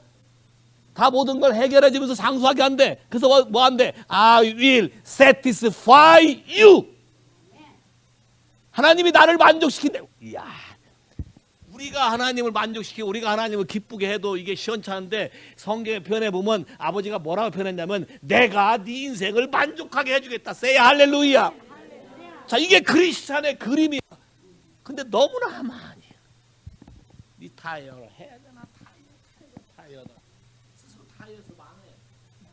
다 모든 걸 해결해 주면서 장수하게 한대. 그래서 뭐 한대? I will satisfy you. 하나님이 나를 만족시킨대. 이야. 우리가 하나님을 만족시키고 우리가 하나님을 기쁘게 해도 이게 시원찮은데 성경의 표현에 보면 아버지가 뭐라고 표현했냐면 내가 네 인생을 만족하게 해주겠다. Say 할렐루야. 자, 이게 크리스찬의 그림이야. 근데 너무나 많이 리타이어를 해야 되나? 타이어다. 스스로 타이어서 망해.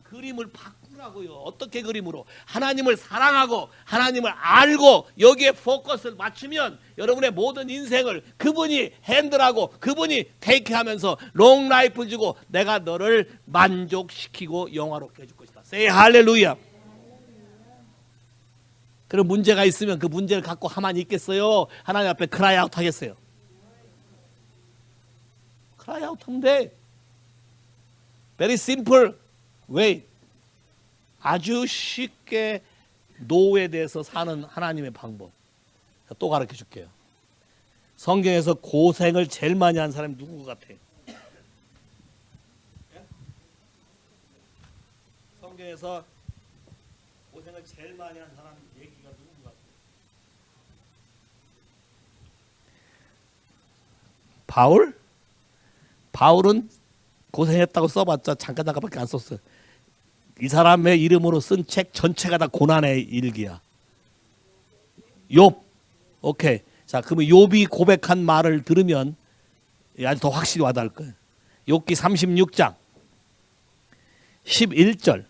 그림을 바꾸라고요. 어떻게 그림으로? 하나님을 사랑하고 하나님을 알고 여기에 포커스를 맞추면 여러분의 모든 인생을 그분이 핸들하고 그분이 테이크하면서 롱 라이프 주고 내가 너를 만족시키고 영화롭게 해줄 것이다. Say 할렐루야. 그럼 문제가 있으면 그 문제를 갖고 가만히 있겠어요? 하나님 앞에 크라이 아웃 하겠어요? 크라이 아웃 하면 돼. Very simple way. 아주 쉽게 노에 대해서 사는 하나님의 방법. 또 가르쳐 줄게요. 성경에서 고생을 제일 많이 한 사람이 누구 같아? 성경에서 고생을 제일 많이 한 사람 얘기가 누구 같아? 바울? 바울은 고생했다고 써봤자 잠깐밖에 안 썼어요. 이 사람의 이름으로 쓴 책 전체가 다 고난의 일기야. 욥. 오케이. 자, 그러면 욥이 고백한 말을 들으면 아주 더 확실히 와닿을 거예요. 욥기 36장 11절.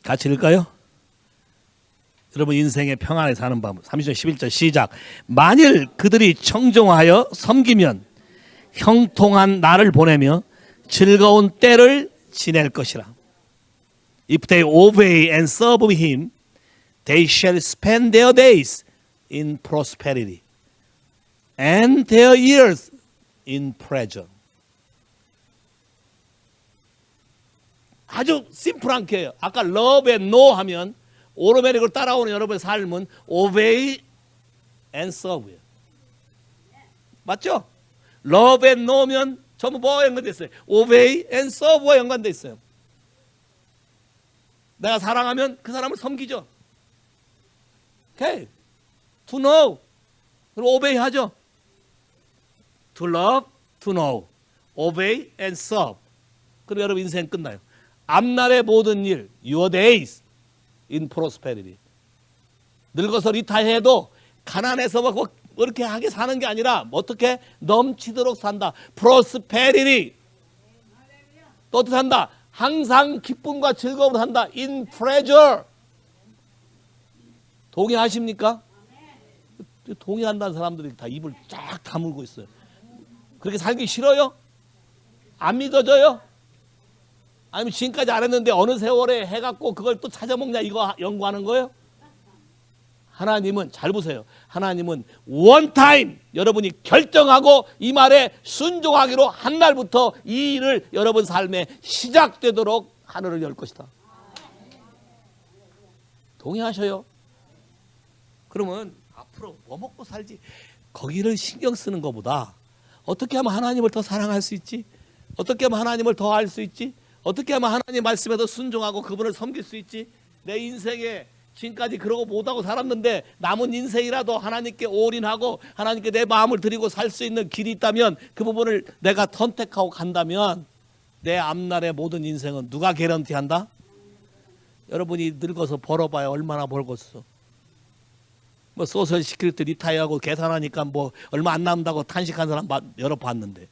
같이 읽을까요? 여러분 인생의 평안에 사는 법. 30절 11절 시작. 만일 그들이 청종하여 섬기면 형통한 날을 보내며 즐거운 때를 지낼 것이라. If they obey and serve him, they shall spend their days in prosperity and their years in pleasure. 아주 심플한 게요. 아까 love and know 하면 오르메릭을 따라오는 여러분의 삶은 obey and serve예요. 맞죠? love and know면 전부 뭐와 연관돼 있어요? obey and serve와 연관돼 있어요. 내가 사랑하면 그 사람을 섬기죠. 오케이. to know. 그리고 obey 하죠. to love, to know. obey and serve. 그리고 여러분 인생 끝나요. 앞날의 모든 일, your days in prosperity. 늙어서 리타이어해도 가난해서 막 그렇게 하게 사는 게 아니라 어떻게 넘치도록 산다. 프로스페리티. 또 어떻게 산다? 항상 기쁨과 즐거움으로 산다. In pleasure. 동의하십니까? 동의한다는 사람들이 다 입을 쫙 다물고 있어요. 그렇게 살기 싫어요? 안 믿어져요? 아니면 지금까지 안 했는데 어느 세월에 해갖고 그걸 또 찾아먹냐 이거 연구하는 거예요? 하나님은 잘 보세요. 하나님은 원타임 여러분이 결정하고 이 말에 순종하기로 한 날부터 이 일을 여러분 삶에 시작되도록 하늘을 열 것이다. 동의하셔요? 그러면 앞으로 뭐 먹고 살지 거기를 신경 쓰는 것보다 어떻게 하면 하나님을 더 사랑할 수 있지? 어떻게 하면 하나님을 더 알 수 있지? 어떻게 하면 하나님 말씀에 더 순종하고 그분을 섬길 수 있지? 내 인생에 지금까지 그러고 못하고 살았는데 남은 인생이라도 하나님께 올인하고 하나님께 내 마음을 드리고 살 수 있는 길이 있다면 그 부분을 내가 선택하고 간다면 내 앞날의 모든 인생은 누가 개런티한다? 여러분이 늙어서 벌어봐야 얼마나 벌겠어. 뭐 소셜 시큐리티 리타이어하고 계산하니까 뭐 얼마 안 남는다고 탄식한 사람 여러 봤는데,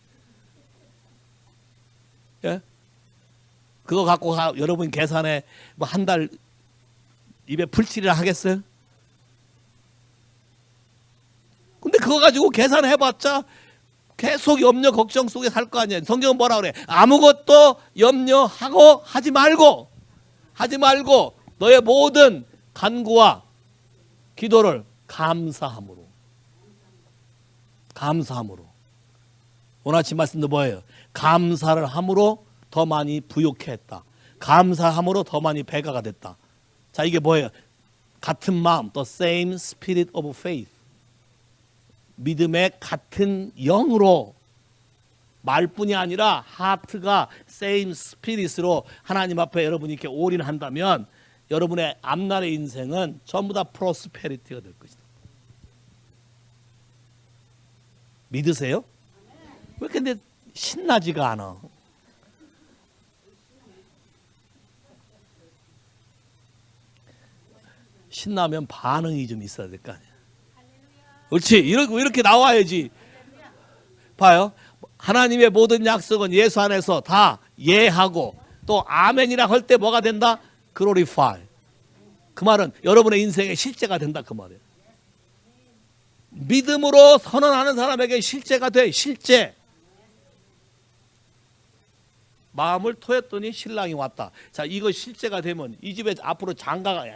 예? 그거 갖고 여러분 계산에 뭐 한 달 입에 풀칠이라 하겠어요? 근데 그거 가지고 계산해봤자 계속 염려 걱정 속에 살 거 아니에요. 성경은 뭐라 그래? 아무것도 염려하고 하지 말고 너의 모든 간구와 기도를 감사함으로. 오늘 아침 말씀도 뭐예요? 감사를 함으로 더 많이 부욕해 했다. 감사함으로 더 많이 배가가 됐다. 자, 이게 뭐예요? 같은 마음, the same spirit of faith. 믿음의 같은 영으로 말뿐이 아니라 하트가 same spirit으로 하나님 앞에 여러분이 이렇게 올인한다면 여러분의 앞날의 인생은 전부 다 프로스페리티가 될 것이다. 믿으세요? 왜 근데 신나지가 않아? 신나면 반응이 좀 있어야 될 거 아니야. 그렇지. 이렇게 나와야지. 봐요. 하나님의 모든 약속은 예수 안에서 다 예하고 또 아멘이라 할 때 뭐가 된다? glorify. 그 말은 여러분의 인생의 실제가 된다 그 말이에요. 믿음으로 선언하는 사람에게 실제가 돼. 실제. 마음을 토했더니 신랑이 왔다. 자, 이거 실제가 되면 이 집에 앞으로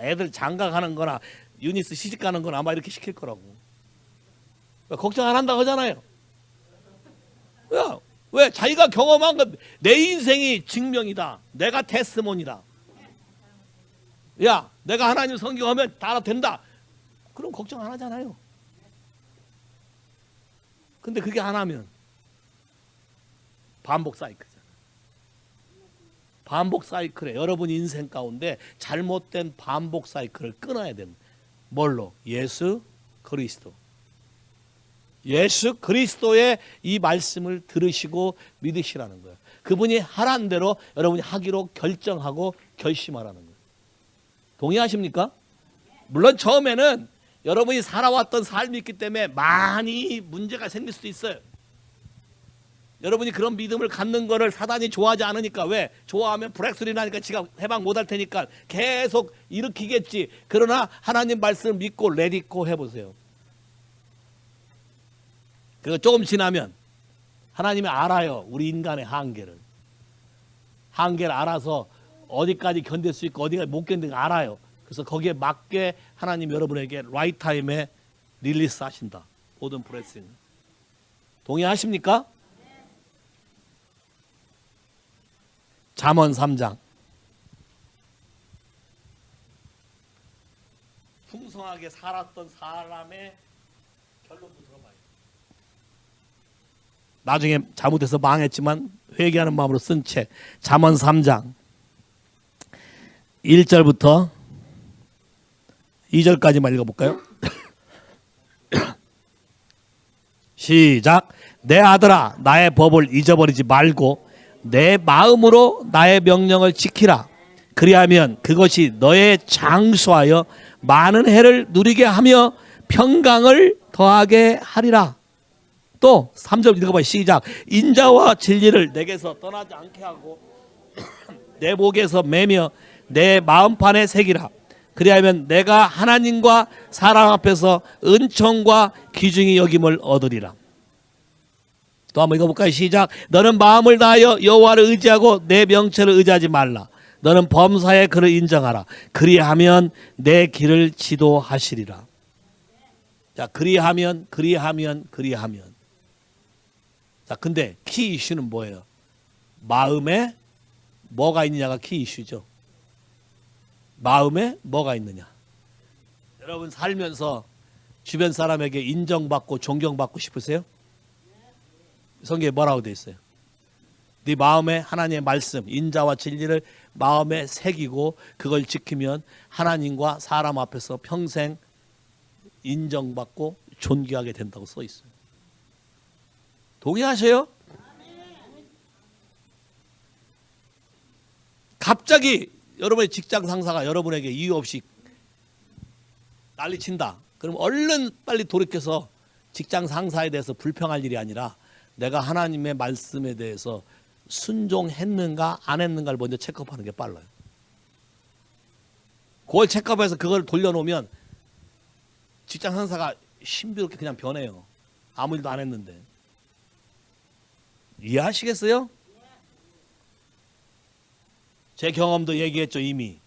애들 장가가는 거나 유니스 시집가는 거나 아마 이렇게 시킬 거라고. 걱정 안 한다고 하잖아요. 왜? 자기가 경험한 건 내 인생이 증명이다. 내가 테스모니다. 야, 내가 하나님 성경하면 다 된다. 그럼 걱정 안 하잖아요. 근데 그게 안 하면 반복 사이클이잖아. 반복 사이클에 여러분 인생 가운데 잘못된 반복 사이클을 끊어야 됩니다. 뭘로? 예수 그리스도. 예수 그리스도의 이 말씀을 들으시고 믿으시라는 거예요. 그분이 하라는 대로 여러분이 하기로 결정하고 결심하라는 거예요. 동의하십니까? 물론 처음에는 여러분이 살아왔던 삶이 있기 때문에 많이 문제가 생길 수도 있어요. 여러분이 그런 믿음을 갖는 거를 사단이 좋아하지 않으니까. 왜? 좋아하면 브렉스리 나니까 지가 해방 못할 테니까 계속 일으키겠지. 그러나 하나님 말씀을 믿고 레디고 해보세요. 그리고 조금 지나면 하나님이 알아요. 우리 인간의 한계를. 한계를 알아서 어디까지 견딜 수 있고 어디까지 못 견디는 거 알아요. 그래서 거기에 맞게 하나님 여러분에게 라이트 타임에 릴리스 하신다. 모든 브레싱. 동의하십니까? 잠언 3장. 풍성하게 살았던 사람의 결론도 들어봐요. 나중에 잘못해서 망했지만 회개하는 마음으로 쓴 책. 잠언 3장 1절부터 2절까지만 읽어볼까요? 시작. 내 아들아, 나의 법을 잊어버리지 말고 내 마음으로 나의 명령을 지키라. 그리하면 그것이 너의 장수하여 많은 해를 누리게 하며 평강을 더하게 하리라. 또 3절 읽어봐요. 시작. 인자와 진리를 내게서 떠나지 않게 하고 내 목에서 매며 내 마음판에 새기라. 그리하면 내가 하나님과 사람 앞에서 은총과 귀중히 여김을 얻으리라. 또 한번 읽어볼까요? 시작. 너는 마음을 다하여 여호와를 의지하고 내 명체를 의지하지 말라. 너는 범사에 그를 인정하라. 그리하면 내 길을 지도하시리라. 자, 그리하면. 자, 근데 키 이슈는 뭐예요? 마음에 뭐가 있느냐가 키 이슈죠. 마음에 뭐가 있느냐. 여러분 살면서 주변 사람에게 인정받고 존경받고 싶으세요? 성경에 뭐라고 되어 있어요? 네 마음에 하나님의 말씀, 인자와 진리를 마음에 새기고 그걸 지키면 하나님과 사람 앞에서 평생 인정받고 존귀하게 된다고 써 있어요. 동의하세요? 갑자기 여러분의 직장 상사가 여러분에게 이유 없이 난리친다. 그럼 얼른 빨리 돌이켜서 직장 상사에 대해서 불평할 일이 아니라 내가 하나님의 말씀에 대해서 순종했는가 안 했는가를 먼저 체크하는 게 빨라요. 그걸 체크해서 그걸 돌려놓으면 직장 상사가 신비롭게 그냥 변해요. 아무 일도 안 했는데. 이해하시겠어요? 제 경험도 얘기했죠. 이미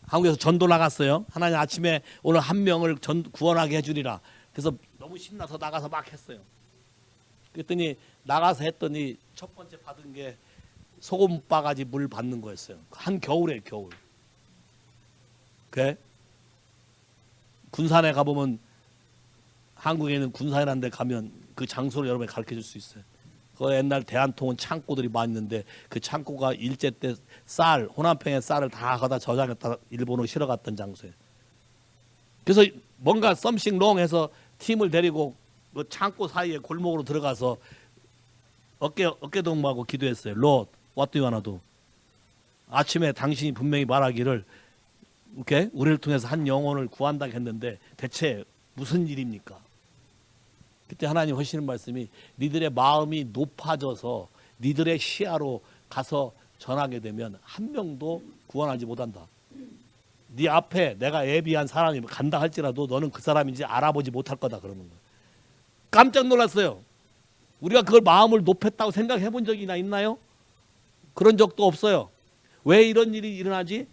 한국에서 전도 나갔어요. 하나님 아침에 오늘 한 명을 구원하게 해주리라. 그래서 너무 신나서 나가서 막 했어요. 그랬더니 나가서 했더니 첫 번째 받은 게 소금 바가지 물 받는 거였어요. 한 겨울에 겨울. 그래? 군산에 가보면 한국에 있는 군산이라는 데 가면 그 장소를 여러분이 가르쳐 줄 수 있어요. 그 옛날 대한통운 창고들이 많이 있는데 그 창고가 일제 때 쌀, 호남평의 쌀을 다 거다 저장했다 일본으로 실어갔던 장소예요. 그래서 뭔가 썸씽 롱 해서 팀을 데리고 그 창고 사이에 골목으로 들어가서 어깨 동무하고 기도했어요. Lord, what do you wanna do? 아침에 당신이 분명히 말하기를 이렇게 우리를 통해서 한 영혼을 구한다고 했는데 대체 무슨 일입니까? 그때 하나님 하시는 말씀이 니들의 마음이 높아져서 니들의 시야로 가서 전하게 되면 한 명도 구원하지 못한다. 네 앞에 내가 예비한 사람이 간다 할지라도 너는 그 사람인지 알아보지 못할 거다 그러는 거예요. 깜짝 놀랐어요. 우리가 그걸 마음을 높였다고 생각해 본 적이나 있나요? 그런 적도 없어요. 왜 이런 일이 일어나지?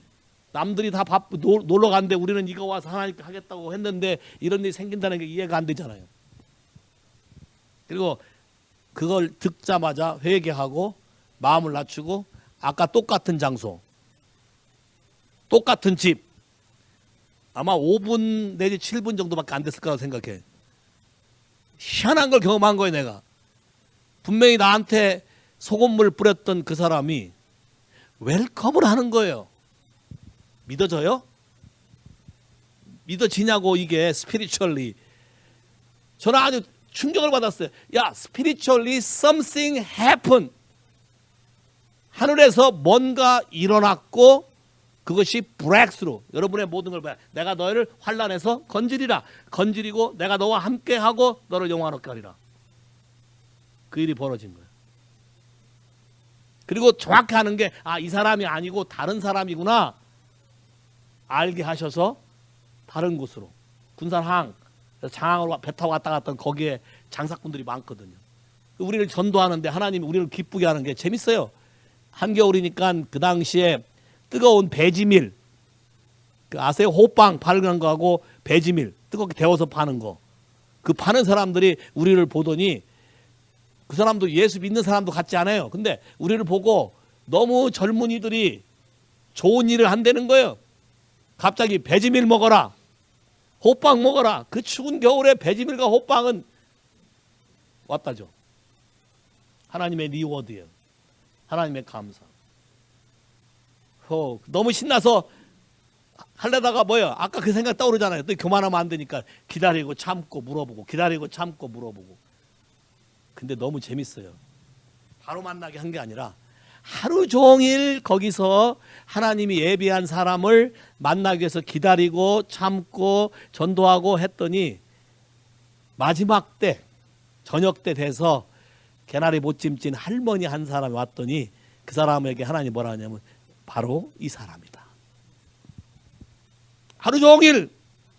남들이 다 놀러 갔는데 우리는 이거 와서 하나님께 하겠다고 했는데 이런 일이 생긴다는 게 이해가 안 되잖아요. 그리고 그걸 듣자마자 회개하고 마음을 낮추고 아까 똑같은 장소, 똑같은 집, 아마 5분 내지 7분 정도밖에 안 됐을 거라고 생각해. 희한한 걸 경험한 거예요. 내가 분명히 나한테 소금물 뿌렸던 그 사람이 웰컴을 하는 거예요. 믿어져요? 믿어지냐고. 이게 스피리추얼리 저는 아주 충격을 받았어요. 야, spiritually something happened. 하늘에서 뭔가 일어났고 그것이 breakthrough. 여러분의 모든 걸 봐요. 내가 너희를 환난에서 건지리라. 건지리고 내가 너와 함께하고 너를 영화롭게 하리라. 그 일이 벌어진 거예요. 그리고 정확히 하는 게 이 사람이 아니고 다른 사람이구나 알게 하셔서 다른 곳으로 군산항 장항으로 배 타고 왔다 갔던 거기에 장사꾼들이 많거든요. 우리를 전도하는데 하나님이 우리를 기쁘게 하는 게 재밌어요. 한겨울이니까 그 당시에 뜨거운 배지밀, 그 아세요? 호빵 파는 거하고 배지밀 뜨겁게 데워서 파는 거. 그 파는 사람들이 우리를 보더니 그 사람도 예수 믿는 사람도 같지 않아요. 근데 우리를 보고 너무 젊은이들이 좋은 일을 한다는 거예요. 갑자기 배지밀 먹어라. 호빵 먹어라. 그 추운 겨울에 배지밀과 호빵은 왔다죠. 하나님의 리워드예요. 하나님의 감사. 너무 신나서 하려다가 뭐예요? 아까 그 생각 떠오르잖아요. 또 교만하면 안 되니까 기다리고 참고 물어보고 기다리고 참고 물어보고. 근데 너무 재밌어요. 바로 만나게 한 게 아니라 하루 종일 거기서 하나님이 예비한 사람을 만나기 위해서 기다리고 참고 전도하고 했더니 마지막 때 저녁 때 돼서 개나리 못짐진 할머니 한 사람이 왔더니 그 사람에게 하나님 뭐라 하냐면 바로 이 사람이다. 하루 종일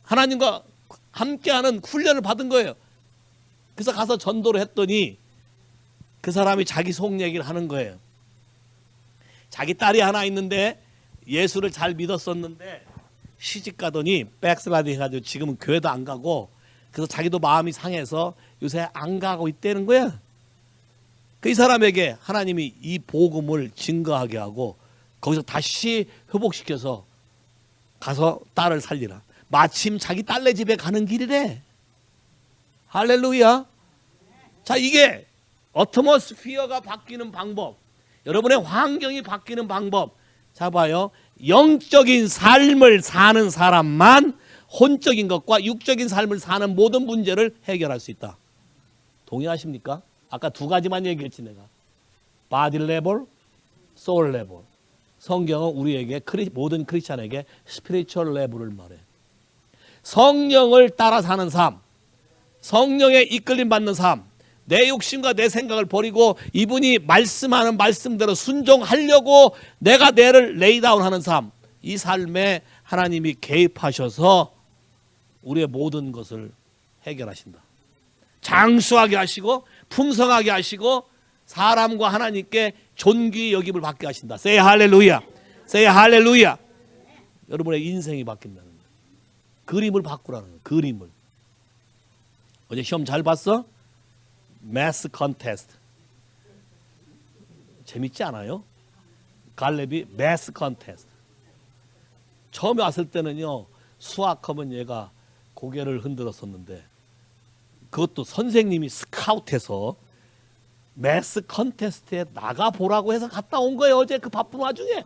하나님과 함께하는 훈련을 받은 거예요. 그래서 가서 전도를 했더니 그 사람이 자기 속 얘기를 하는 거예요. 자기 딸이 하나 있는데 예수를 잘 믿었었는데 시집 가더니 백슬라이딩 해가지고 지금은 교회도 안 가고 그래서 자기도 마음이 상해서 요새 안 가고 있다는 거야. 그 이 사람에게 하나님이 이 복음을 증거하게 하고 거기서 다시 회복시켜서 가서 딸을 살리라. 마침 자기 딸네 집에 가는 길이래. 할렐루야. 자, 이게 어트모스피어가 바뀌는 방법, 여러분의 환경이 바뀌는 방법. 자, 봐요. 영적인 삶을 사는 사람만 혼적인 것과 육적인 삶을 사는 모든 문제를 해결할 수 있다. 동의하십니까? 아까 두 가지만 얘기했지 내가. 바디 레벨, 소울 레벨. 성경은 우리에게 모든 크리스찬에게 스피리추얼 레벨을 말해. 성령을 따라 사는 삶, 성령에 이끌림 받는 삶, 내 욕심과 내 생각을 버리고 이분이 말씀하는 말씀대로 순종하려고 내가 내를 레이다운하는 삶, 이 삶에 하나님이 개입하셔서 우리의 모든 것을 해결하신다. 장수하게 하시고 풍성하게 하시고 사람과 하나님께 존귀 여김을 받게 하신다. Say 할렐루야. Say 할렐루야. 여러분의 인생이 바뀐다는 거예요. 그림을 바꾸라는 거예요. 그림을. 어제 시험 잘 봤어? 매스 컨테스트. 재밌지 않아요? 갈렙이 매스 컨테스트. 처음에 왔을 때는요, 수학하면 얘가 고개를 흔들었었는데 그것도 선생님이 스카우트해서 매스 컨테스트에 나가보라고 해서 갔다 온 거예요. 어제 그 바쁜 와중에.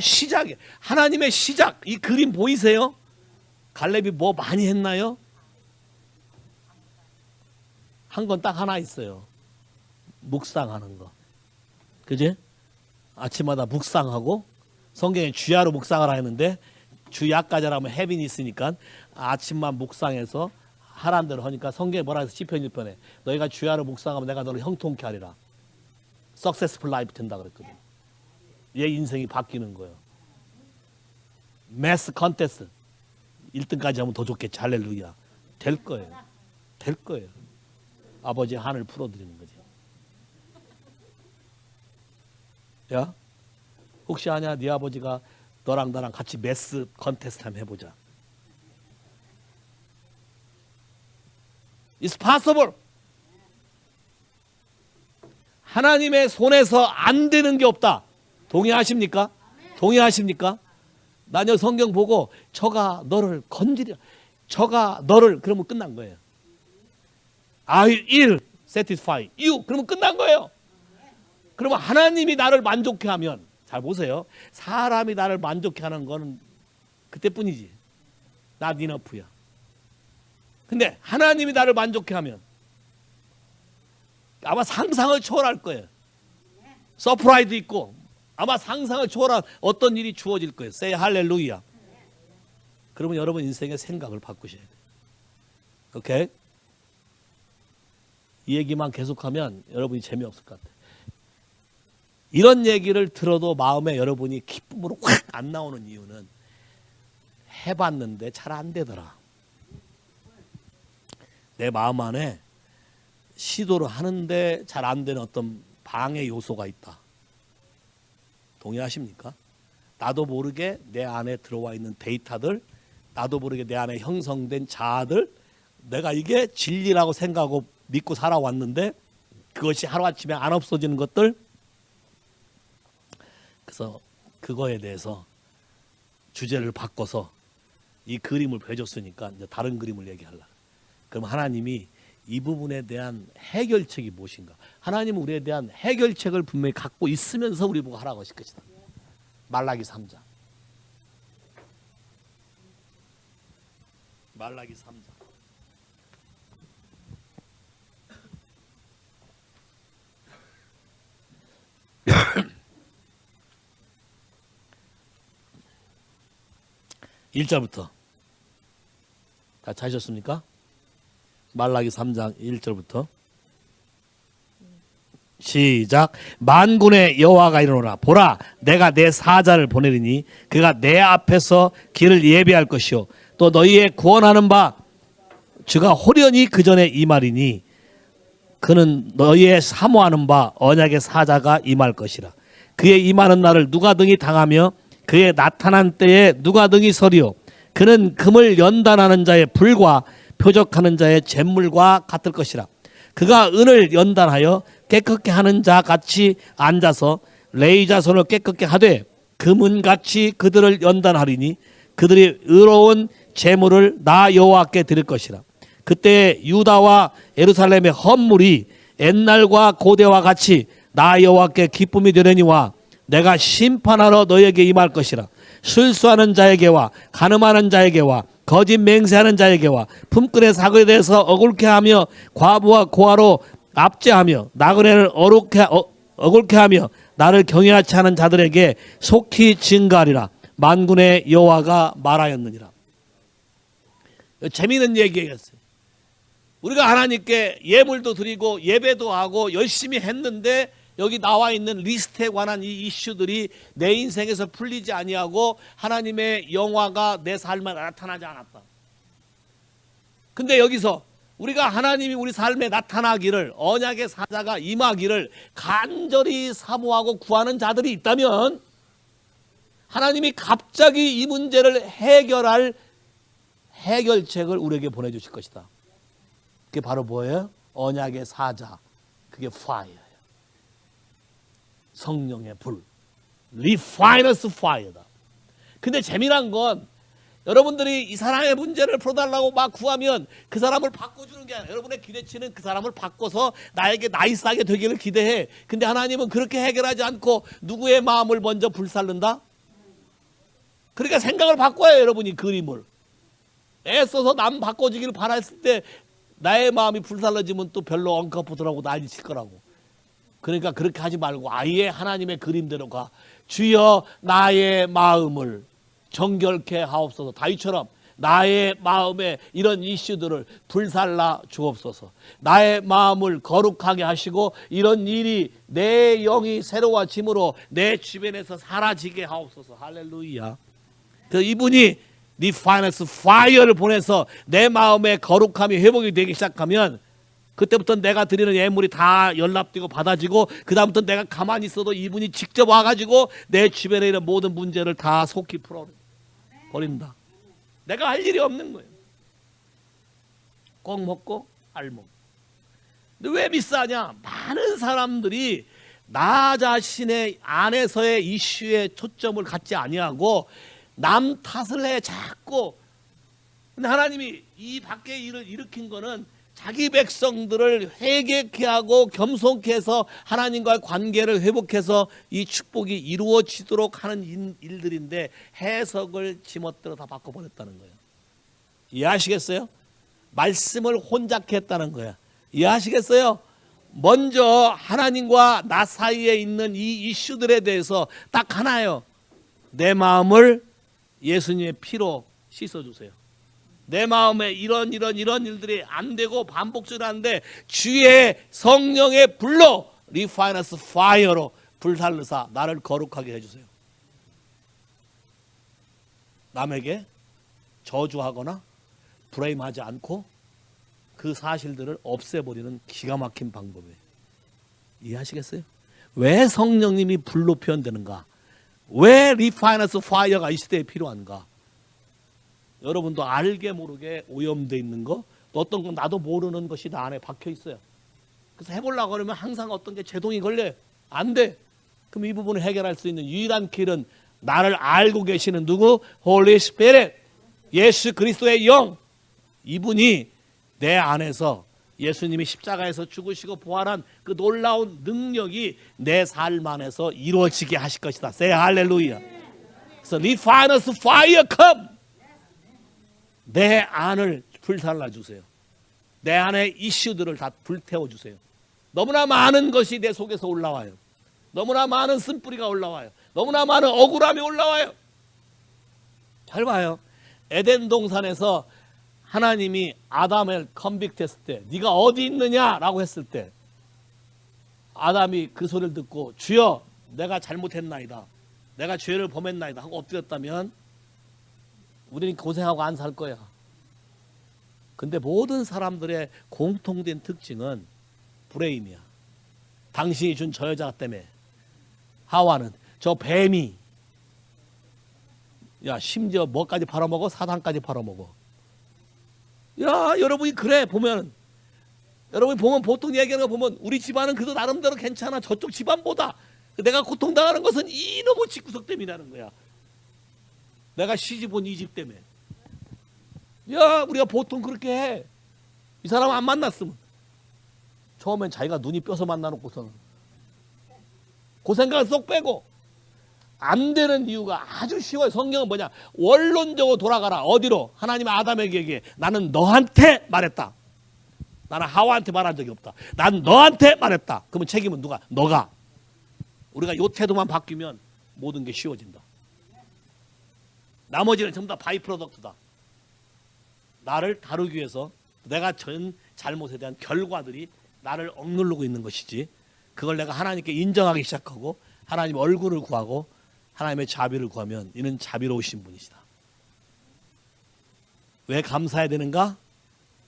시작이에요. 하나님의 시작. 이 그림 보이세요? 갈렙이 뭐 많이 했나요? 한 건 딱 하나 있어요. 묵상하는 거. 그지? 아침마다 묵상하고 성경에 주야로 묵상하라 했는데 주야까지 하면 해빈이 있으니까 아침만 묵상해서 하라는 대로 하니까 성경에 뭐라 해서 시편 1편에 너희가 주야로 묵상하면 내가 너를 형통케 하리라. 석세스풀 라이프 된다 그랬거든. 얘 인생이 바뀌는 거예요. 매스 컨테스트 1등까지 하면 더 좋겠지. 할렐루야. 될 거예요. 될 거예요. 아버지의 한을 풀어드리는 거지. 야, 혹시 아냐? 네 아버지가 너랑 나랑 같이 매스 컨테스트 한번 해보자. It's possible. 하나님의 손에서 안 되는 게 없다. 동의하십니까? 동의하십니까? 나녀 성경 보고 저가 너를 건지려. 저가 너를 그러면 끝난 거예요. I will satisfy you. 그러면 끝난 거예요. 그러면 하나님이 나를 만족해 하면 잘 보세요. 사람이 나를 만족해 하는 거는 그때뿐이지. not enough야. 근데 하나님이 나를 만족해 하면 아마 상상을 초월할 거예요. 서프라이즈 있고 아마 상상을 초월한 어떤 일이 주어질 거예요. Say 할렐루야. 그러면 여러분 인생의 생각을 바꾸셔야 돼요. 오케이? 이 얘기만 계속하면 여러분이 재미없을 것 같아요. 이런 얘기를 들어도 마음에 여러분이 기쁨으로 확 안 나오는 이유는 해봤는데 잘 안 되더라. 내 마음 안에 시도를 하는데 잘 안 되는 어떤 방해 요소가 있다. 동의하십니까? 나도 모르게 내 안에 들어와 있는 데이터들, 나도 모르게 내 안에 형성된 자아들, 내가 이게 진리라고 생각하고 믿고 살아왔는데 그것이 하루아침에 안 없어지는 것들. 그래서 그거에 대해서 주제를 바꿔서 이 그림을 보여줬으니까 이제 다른 그림을 얘기하려고. 그럼 하나님이 이 부분에 대한 해결책이 무엇인가? 하나님은 우리에 대한 해결책을 분명히 갖고 있으면서 우리 보고 하라고 하실 것이다. 말라기 3장. 말라기 3장. 1절부터 다 찾으셨습니까? 말라기 3장 1절부터 시작. 만군의 여호와가 이르노라. 보라, 내가 내 사자를 보내리니 그가 내 앞에서 길을 예비할 것이요 또 너희의 구원하는 바 주가 호련히 그 전에 임하리니 그는 너희의 사모하는 바 언약의 사자가 임할 것이라. 그의 임하는 날을 누가 등이 당하며 그의 나타난 때에 누가 등이 서리요 그는 금을 연단하는 자의 불과 표적하는 자의 잿물과 같을 것이라. 그가 은을 연단하여 깨끗게 하는 자 같이 앉아서 레위 자손을 깨끗게 하되 금은같이 그들을 연단하리니 그들이 의로운 제물을 나 여호와께 드릴 것이라. 그때 유다와 예루살렘의 헌물이 옛날과 고대와 같이 나 여호와께 기쁨이 되려니와 내가 심판하러 너에게 임할 것이라. 술수하는 자에게와 가늠하는 자에게와 거짓 맹세하는 자에게와 품꾼의 사고에 대해서 억울케 하며 과부와 고아로 압제하며 나그네를 억울케 하며 나를 경외하지 않은 자들에게 속히 증가하리라. 만군의 여호와가 말하였느니라. 재미있는 얘기였어요. 우리가 하나님께 예물도 드리고 예배도 하고 열심히 했는데 여기 나와 있는 리스트에 관한 이 이슈들이 내 인생에서 풀리지 아니하고 하나님의 영화가 내 삶에 나타나지 않았다. 근데 여기서 우리가 하나님이 우리 삶에 나타나기를, 언약의 사자가 임하기를 간절히 사모하고 구하는 자들이 있다면 하나님이 갑자기 이 문제를 해결할 해결책을 우리에게 보내주실 것이다. 그게 바로 뭐예요? 언약의 사자. 그게 파이어예요. 성령의 불. 리파이너스 파이어다. 근데 재미난 건 여러분들이 이 사람의 문제를 풀어달라고 막 구하면 그 사람을 바꿔주는 게 아니라 여러분의 기대치는 그 사람을 바꿔서 나에게 나이스하게 되기를 기대해. 근데 하나님은 그렇게 해결하지 않고 누구의 마음을 먼저 불살른다? 그러니까 생각을 바꿔야 해요. 여러분이 그림을 애써서 남 바꿔주기를 바랐을 때 나의 마음이 불살라지면 또 별로 엉커프더라고 난리 칠 거라고. 그러니까 그렇게 하지 말고 아예 하나님의 그림대로 가. 주여 나의 마음을 정결케 하옵소서. 다윗처럼 나의 마음에 이런 이슈들을 불살라 주옵소서. 나의 마음을 거룩하게 하시고 이런 일이 내 영이 새로워짐으로 내 주변에서 사라지게 하옵소서. 할렐루야. 그 이분이 리파이너스 파이어를 보내서 내 마음의 거룩함이 회복이 되기 시작하면 그때부터 내가 드리는 예물이 다 연락되고 받아지고 그 다음부터 내가 가만히 있어도 이분이 직접 와가지고 내 주변에 있는 모든 문제를 다 속히 풀어버린다. 내가 할 일이 없는 거예요. 꼭 먹고 알 먹고. 근데 왜 비싸냐? 많은 사람들이 나 자신의 안에서의 이슈에 초점을 갖지 아니하고 남 탓을 해 자꾸. 근데 하나님이 이 밖의 일을 일으킨 거는 자기 백성들을 회개케 하고 겸손케 해서 하나님과의 관계를 회복해서 이 축복이 이루어지도록 하는 일들인데 해석을 지멋대로 다 바꿔버렸다는 거예요. 이해하시겠어요? 말씀을 혼잡케 했다는 거예요. 이해하시겠어요? 먼저 하나님과 나 사이에 있는 이 이슈들에 대해서 딱 하나예요. 내 마음을 예수님의 피로 씻어주세요. 내 마음에 이런 일들이 안 되고 반복적으로 하는데 주의 성령의 불로 리파이너스 파이어로 불살르사 나를 거룩하게 해주세요. 남에게 저주하거나 브레임하지 않고 그 사실들을 없애버리는 기가 막힌 방법이에요. 이해하시겠어요? 왜 성령님이 불로 표현되는가? 왜 리파이너스 파이어가 이 시대에 필요한가? 여러분도 알게 모르게 오염되어 있는 거, 또 어떤 건 나도 모르는 것이 나 안에 박혀 있어요. 그래서 해보려고 그러면 항상 어떤 게 제동이 걸려요. 안 돼. 그럼 이 부분을 해결할 수 있는 유일한 길은 나를 알고 계시는 누구? Holy Spirit. 예수 그리스도의 영. 이분이 내 안에서 예수님이 십자가에서 죽으시고 부활한 그 놀라운 능력이 내 삶 안에서 이루어지게 하실 것이다. Say 할렐루야. 그래서 Refiner's fire come. 내 안을 불살라 주세요. 내 안의 이슈들을 다 불태워 주세요. 너무나 많은 것이 내 속에서 올라와요. 너무나 많은 쓴뿌리가 올라와요. 너무나 많은 억울함이 올라와요. 잘 봐요. 에덴 동산에서 하나님이 아담을 컨빅트했을 때 네가 어디 있느냐라고 했을 때 아담이 그 소리를 듣고 주여 내가 잘못했나이다, 내가 죄를 범했나이다 하고 엎드렸다면 우리는 고생하고 안 살 거야. 근데 모든 사람들의 공통된 특징은 브레임이야. 당신이 준 저 여자 때문에. 하와는 저 뱀이, 야 심지어 뭐까지 팔아먹어? 사단까지 팔아먹어. 야 여러분이 그래 보면, 여러분이 보면 보통 얘기하는 거 보면 우리 집안은 그래도 나름대로 괜찮아, 저쪽 집안보다 내가 고통당하는 것은 이놈의 집구석 때문이라는 거야. 내가 시집 온 이 집 때문에. 야 우리가 보통 그렇게 해. 이 사람 안 만났으면 처음엔 자기가 눈이 뼈서 만나놓고서는 그 생각을 쏙 빼고, 안 되는 이유가 아주 쉬워요. 성경은 뭐냐, 원론적으로 돌아가라. 어디로? 하나님 아담에게 얘기해. 나는 너한테 말했다. 나는 하와한테 말한 적이 없다. 난 너한테 말했다. 그러면 책임은 누가? 너가. 우리가 이 태도만 바뀌면 모든 게 쉬워진다. 나머지는 전부 다 바이 프로덕트다. 나를 다루기 위해서 내가 전 잘못에 대한 결과들이 나를 억누르고 있는 것이지, 그걸 내가 하나님께 인정하기 시작하고 하나님 얼굴을 구하고 하나님의 자비를 구하면 이는 자비로우신 분이시다. 왜 감사해야 되는가?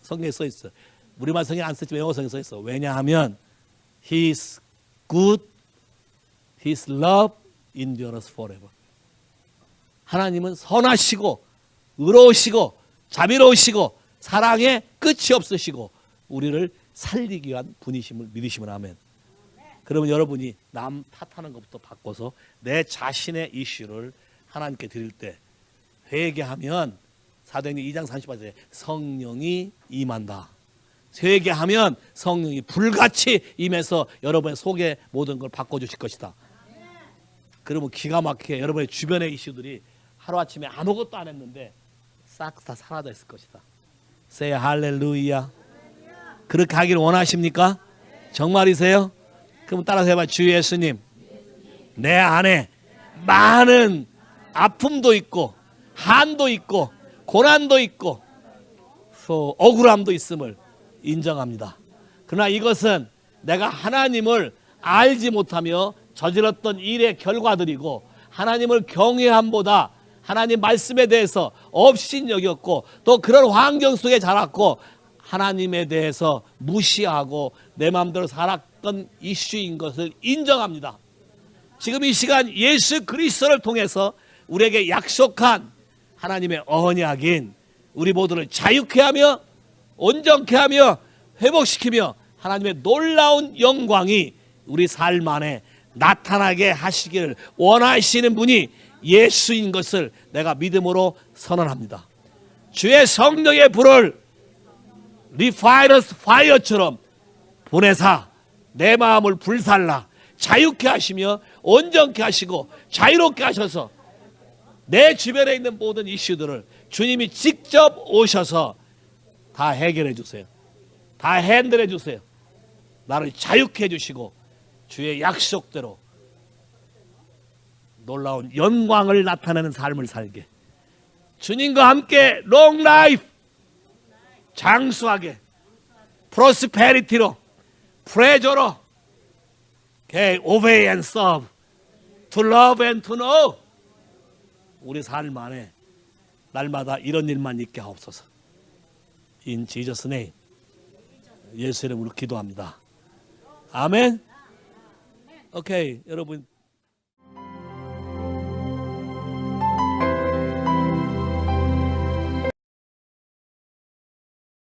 성경에 써 있어. 우리말 성경에 안 썼지만 영어 성경에 써 있어. 왜냐하면 His good, His love endures forever. 하나님은 선하시고 의로우시고 자비로우시고 사랑에 끝이 없으시고 우리를 살리기 위한 분이심을 믿으시면 아멘. 그러면 여러분이 남 탓하는 것부터 바꿔서 내 자신의 이슈를 하나님께 드릴 때 회개하면, 사도행전 2장 30절에 성령이 임한다. 회개하면 성령이 불같이 임해서 여러분의 속에 모든 걸 바꿔주실 것이다. 그러면 기가 막히게 여러분의 주변의 이슈들이 하루아침에 아무것도 안 했는데 싹 다 사라져 있을 것이다. Say 할렐루야. 그렇게 하기를 원하십니까? 정말이세요? 그럼 따라서 해봐. 주 예수님, 내 안에 많은 아픔도 있고 한도 있고 고난도 있고 또 억울함도 있음을 인정합니다. 그러나 이것은 내가 하나님을 알지 못하며 저질렀던 일의 결과들이고, 하나님을 경외함보다 하나님 말씀에 대해서 업신여겼고 또 그런 환경 속에 자랐고 하나님에 대해서 무시하고 내 마음대로 살았던 이슈인 것을 인정합니다. 지금 이 시간 예수 그리스도를 통해서 우리에게 약속한 하나님의 언약인 우리 모두를 자유케 하며 온전케 하며 회복시키며 하나님의 놀라운 영광이 우리 삶 안에 나타나게 하시기를 원하시는 분이 예수인 것을 내가 믿음으로 선언합니다. 주의 성령의 불을 리파이너스 파이어처럼 보내사 내 마음을 불살라 자유케 하시며 온전케 하시고 자유롭게 하셔서 내 주변에 있는 모든 이슈들을 주님이 직접 오셔서 다 해결해 주세요. 다 핸들해 주세요. 나를 자유케 해주시고 주의 약속대로 놀라운 영광을 나타내는 삶을 살게, 주님과 함께 롱 라이프 장수하게, 프로스페리티로 프레저로 obey and serve, to love and to know, 우리 삶 안에 날마다 이런 일만 있게 하옵소서. In Jesus' name, 예수 이름으로 기도합니다. 아멘. 오케이, 여러분.